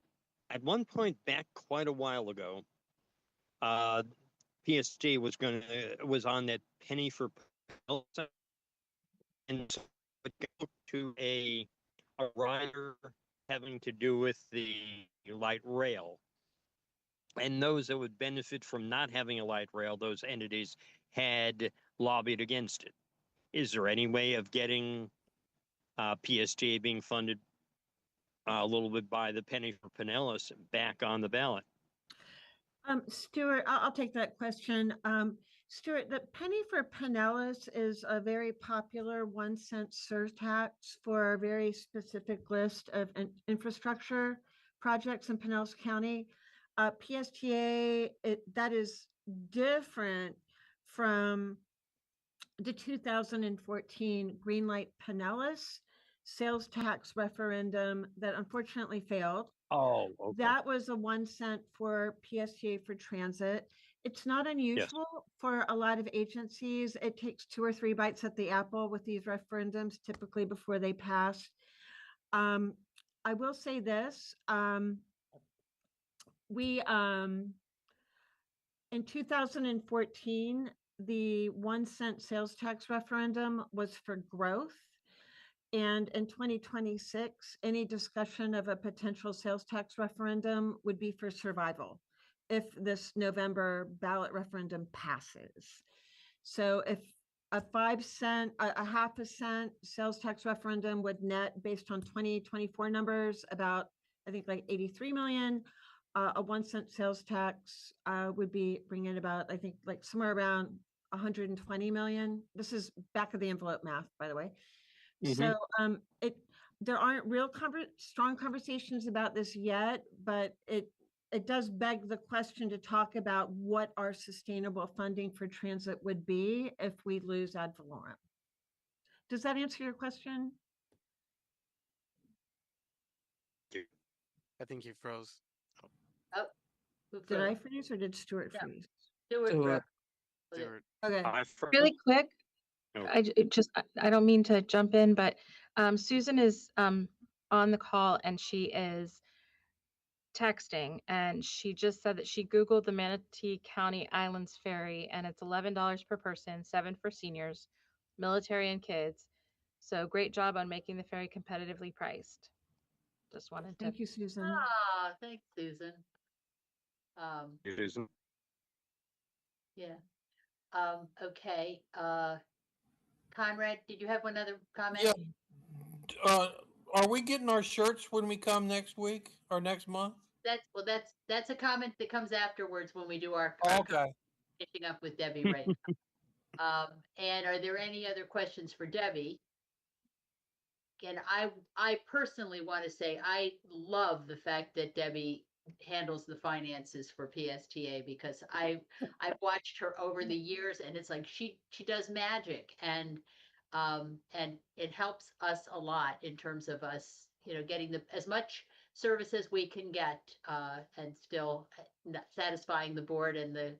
At one point back quite a while ago, PSG was on that penny for penalty, and so it would go to a rider having to do with the light rail. And those that would benefit from not having a light rail, those entities had lobbied against it. Is there any way of getting PSTA being funded a little bit by the penny for Pinellas back on the ballot? Stuart, I'll take that question. Stuart, the penny for Pinellas is a very popular 1-cent surtax for a very specific list of infrastructure projects in Pinellas County. PSTA, that is different from the 2014 Greenlight Pinellas sales tax referendum that unfortunately failed. Oh, okay. That was a 1 cent for PSTA for transit. It's not unusual for a lot of agencies. It takes 2 or 3 bites at the apple with these referendums, typically before they pass. I will say this, we, in 2014, the 1 cent sales tax referendum was for growth. And in 2026, any discussion of a potential sales tax referendum would be for survival if this November ballot referendum passes. So if a 5 cent, a half a cent sales tax referendum would net, based on 2024 numbers, about, I think, like 83 million. A 1 cent sales tax would be bringing about, I think, like somewhere around 120 million. This is back of the envelope math, by the way. So there aren't real strong conversations about this yet, but it does beg the question to talk about what our sustainable funding for transit would be if we lose ad valorem. Does that answer your question? I think he froze. Who Did I froze? freeze or did Stuart No. freeze? Stuart Stuart. froze. Stuart. Okay. Really quick, No. I don't mean to jump in, but Susan is on the call and she is texting, and she just said that she Googled the Manatee County Islands Ferry and it's $11 per person, 7 for seniors, military and kids. So great job on making the ferry competitively priced. Just wanted to Thank you, Susan. Ah, thanks, Susan. Susan. Yeah. Okay. Conrad, did you have one other comment? Yeah. Are we getting our shirts when we come next week or next month? That's a comment that comes afterwards when we do our Okay. finishing up with Debbie right now. And are there any other questions for Debbie? And I personally want to say I love the fact that Debbie handles the finances for PSTA because I've watched her over the years and it's like she does magic and it helps us a lot in terms of us, getting as much service as we can get and still satisfying the board and the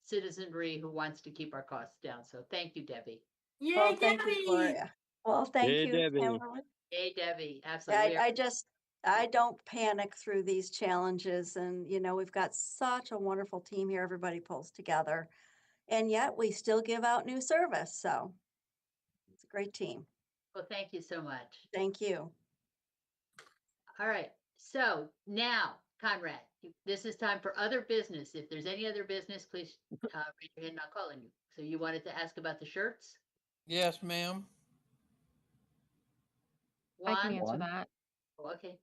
citizenry who wants to keep our costs down. So thank you, Debbie. Well, thank you, Gloria. Well, thank Hey, you, Debbie. Kimberly. Hey, Debbie, absolutely. I don't panic through these challenges and, we've got such a wonderful team here. Everybody pulls together and yet we still give out new service. So it's a great team. Well, thank you so much. Thank you. All right, so now, Conrad, this is time for other business. If there's any other business, please raise your hand and I'll call on you. So you wanted to ask about the shirts? Yes, ma'am. I can Juan? answer One. that. Oh, okay,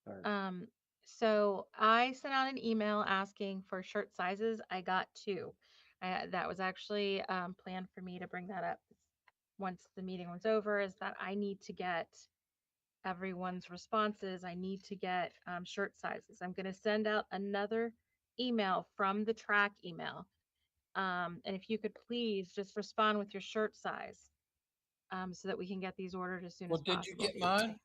Or- So I sent out an email asking for shirt sizes. I got 2. That was actually planned for me to bring that up once the meeting was over, is that I need to get everyone's responses. I need to get shirt sizes. I'm going to send out another email from the track email. And if you could please just respond with your shirt size so that we can get these ordered as soon Well, as did possible. you get mine?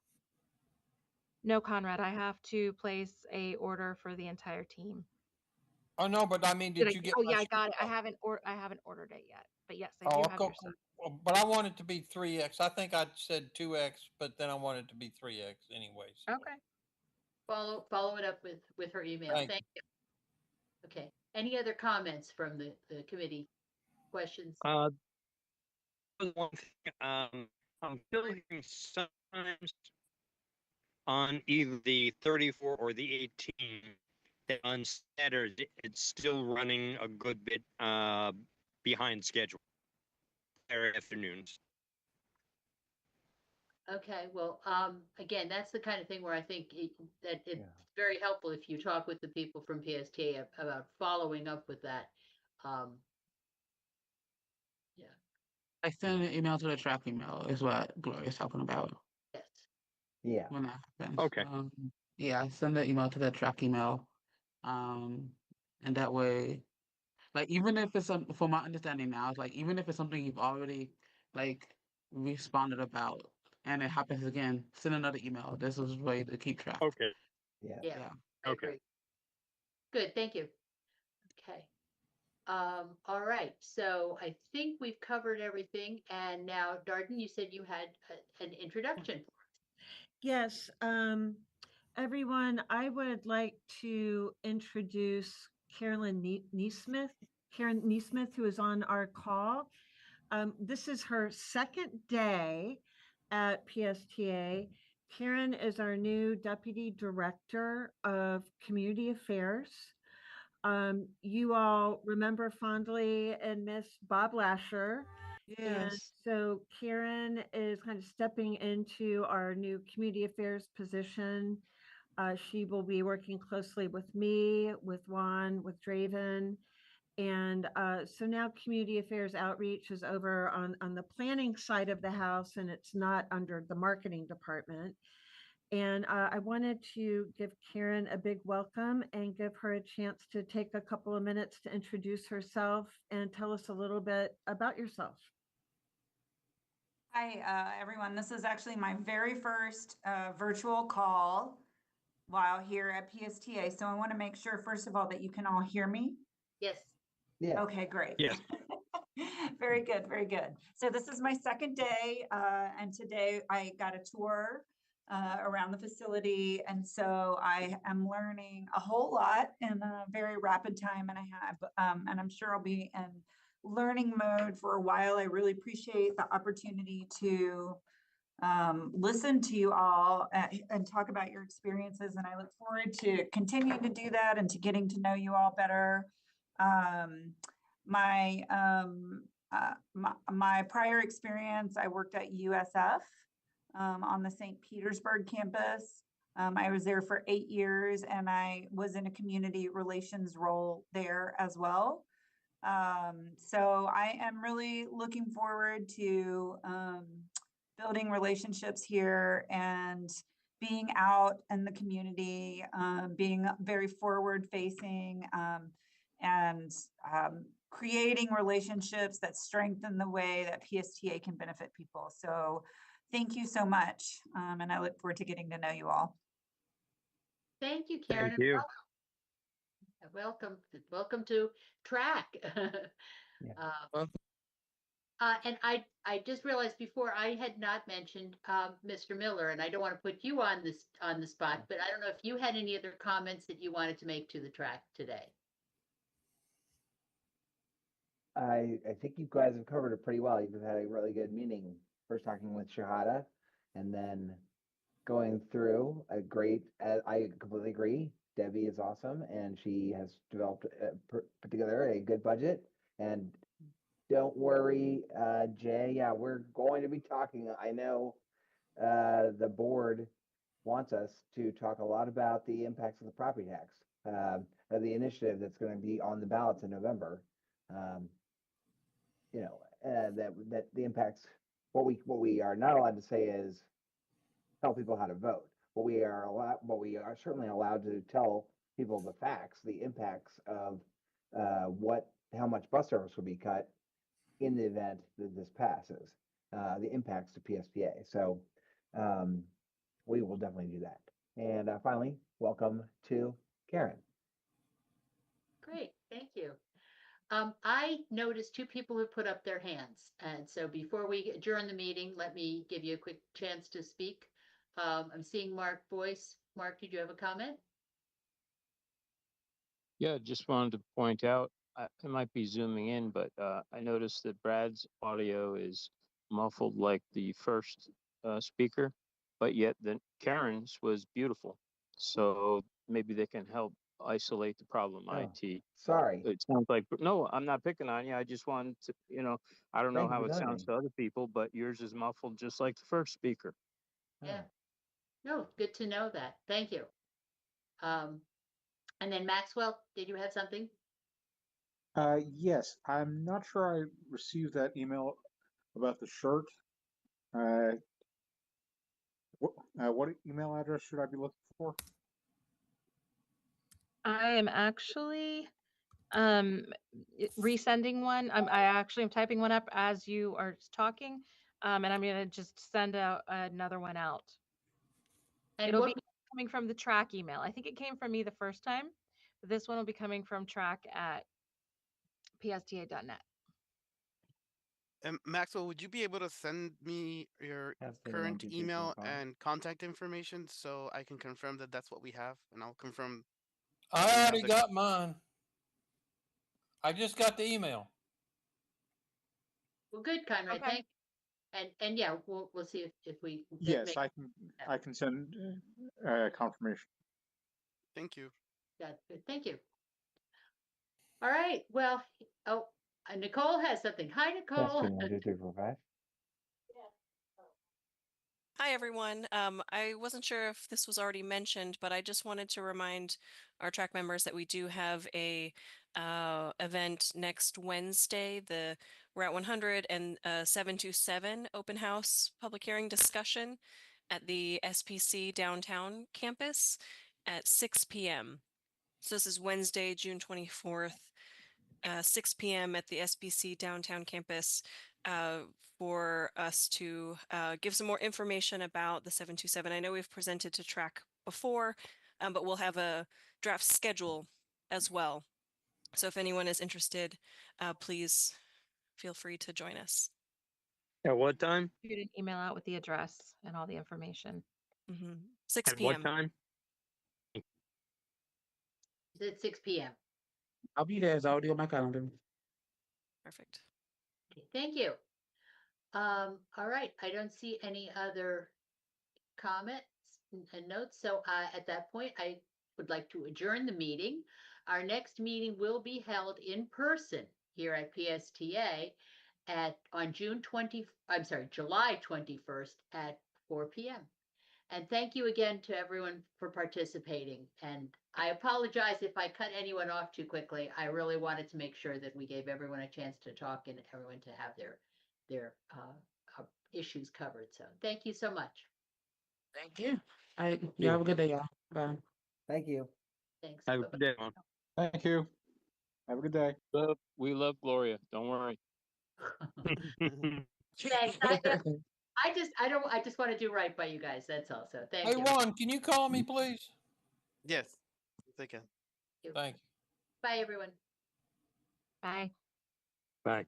No, Conrad, I have to place a order for the entire team. Oh, no, but I mean, did you get? Oh my yeah, I shirt got it. I size? haven't ordered it yet, but yes, I Oh, do have your size. but I want it to be 3X. I think I said 2X, but then I want it to be 3X anyway. So. Okay. follow it up with her email. Thank Thank you. Okay, any other comments from the committee? Questions? One thing, I'm feeling sometimes on either the 34 or the 18 that on Saturday it's still running a good bit behind schedule. Saturday afternoons. Okay, well, again, that's the kind of thing where I think that it's Yeah. very helpful if you talk with the people from PSTA about following up with that. Yeah, I send an email to the track email is what Gloria's talking about yes. Yeah. when that happens. Okay. Yeah, I send the email to the track email. And that way, like, even if it's from my understanding now, it's like, even if it's something you've already, like, responded about and it happens again, send another email. This is a way to keep track. Okay. Yeah. Yeah, Yeah. I Okay. agree. Good, thank you. Okay. All right, so I think we've covered everything. And now, Darden, you said you had an introduction. Yes, everyone, I would like to introduce Carolyn Neesmith, Karen Neesmith, who is on our call. This is her second day at PSTA. Karen is our new Deputy Director of Community Affairs. You all remember fondly and miss Bob Lasher. And so Karen is kind of stepping into our new community affairs position. She will be working closely with me, with Juan, with Draven. And so now community affairs outreach is over on the planning side of the house and it's not under the marketing department. And I wanted to give Karen a big welcome and give her a chance to take a couple of minutes to introduce herself and tell us a little bit about yourself. Hi, everyone. This is actually my very first virtual call while here at PSTA. So I want to make sure, first of all, that you can all hear me. Yes. Yeah. Okay, great. Yes. Very good, very good. So this is my second day, and today I got a tour around the facility, and so I am learning a whole lot in a very rapid time, and and I'm sure I'll be in learning mode for a while. I really appreciate the opportunity to listen to you all and talk about your experiences. And I look forward to continuing to do that and to getting to know you all better. My prior experience, I worked at USF on the St. Petersburg campus. I was there for 8 years and I was in a community relations role there as well. So I am really looking forward to building relationships here and being out in the community, being very forward facing, and creating relationships that strengthen the way that PSTA can benefit people. So thank you so much. And I look forward to getting to know you all. Thank you, Karen. Thank and you. welcome to track. Yeah. And I just realized before I had not mentioned Mr. Miller, and I don't want to put you on the spot, but I don't know if you had any other comments that you wanted to make to the track today. I think you guys have covered it pretty well. You've had a really good meeting. First talking with Shahada, and then going through a great. I completely agree. Debbie is awesome, and she has developed, put together a good budget. And don't worry, Jay. Yeah, we're going to be talking. I know the board wants us to talk a lot about the impacts of the property tax, the initiative that's going to be on the ballots in November. That the impacts. What we are not allowed to say is tell people how to vote. What we are certainly allowed to tell people the facts, the impacts of how much bus service will be cut in the event that this passes, the impacts to PSPA. So we will definitely do that. And finally, welcome to Karen. Great, thank you. I noticed 2 people who put up their hands. And so before we adjourn the meeting, let me give you a quick chance to speak. I'm seeing Mark Boyce. Mark, did you have a comment? Yeah, just wanted to point out, I might be zooming in, but I noticed that Brad's audio is muffled like the first speaker, but yet then Karen's was beautiful. So maybe they can help isolate the problem. Oh, IT. sorry. It sounds like, no, I'm not picking on you. I just wanted to, I don't know Thank you how for it telling sounds me. to other people, but yours is muffled just like the first speaker. Yeah. No, good to know that. Thank you. And then Maxwell, did you have something? Yes, I'm not sure I received that email about the shirt. What email address should I be looking for? I am actually resending one. I actually am typing one up as you are talking, and I'm gonna just send out another one out. And It'll what be coming from the track email. I think it came from me the first time, but this one will be coming from track at psta.net. And Maxwell, would you be able to send me your current email and contact information so I can confirm that that's what we have, and I'll confirm. I already got mine. I just got the email. Well, good, Conrad. Okay. Thank you. And yeah, we'll see if we can Yes, make I can send confirmation. Thank you. that good. Thank you. All right. Well, Nicole has something. Hi, Nicole. Testing 1, 2, 3, 4, 5. Hi, everyone. I wasn't sure if this was already mentioned, but I just wanted to remind our track members that we do have a event next Wednesday, the Route 100 and 727 open house public hearing discussion at the SPC downtown campus at 6 p.m. So this is Wednesday, June 24th, 6 p.m. at the SPC downtown campus. For us to give some more information about the 727. I know we've presented to track before, but we'll have a draft schedule as well. So if anyone is interested, please feel free to join us. At what time? Shoot an email out with the address and all the information. 6 At p.m. what time? It's at 6 p.m. I'll be there. It's already on my calendar. Perfect. Okay, thank you. All right, I don't see any other comments and notes. So at that point, I would like to adjourn the meeting. Our next meeting will be held in person here at PSTA on July 21st at 4 p.m. And thank you again to everyone for participating. And I apologize if I cut anyone off too quickly. I really wanted to make sure that we gave everyone a chance to talk and everyone to have their issues covered. So thank you so much. Thank you. Y'all have a good day, y'all. Bye. Thank you. Thanks. Have a Bye-bye. good day, everyone. Thank you. Have a good day. We love Gloria. Don't worry. Thanks. I just want to do right by you guys. That's all. So thank Hey, you. Juan, can you call me, please? Yes, they can. Thank you. Bye, everyone. Bye. Bye.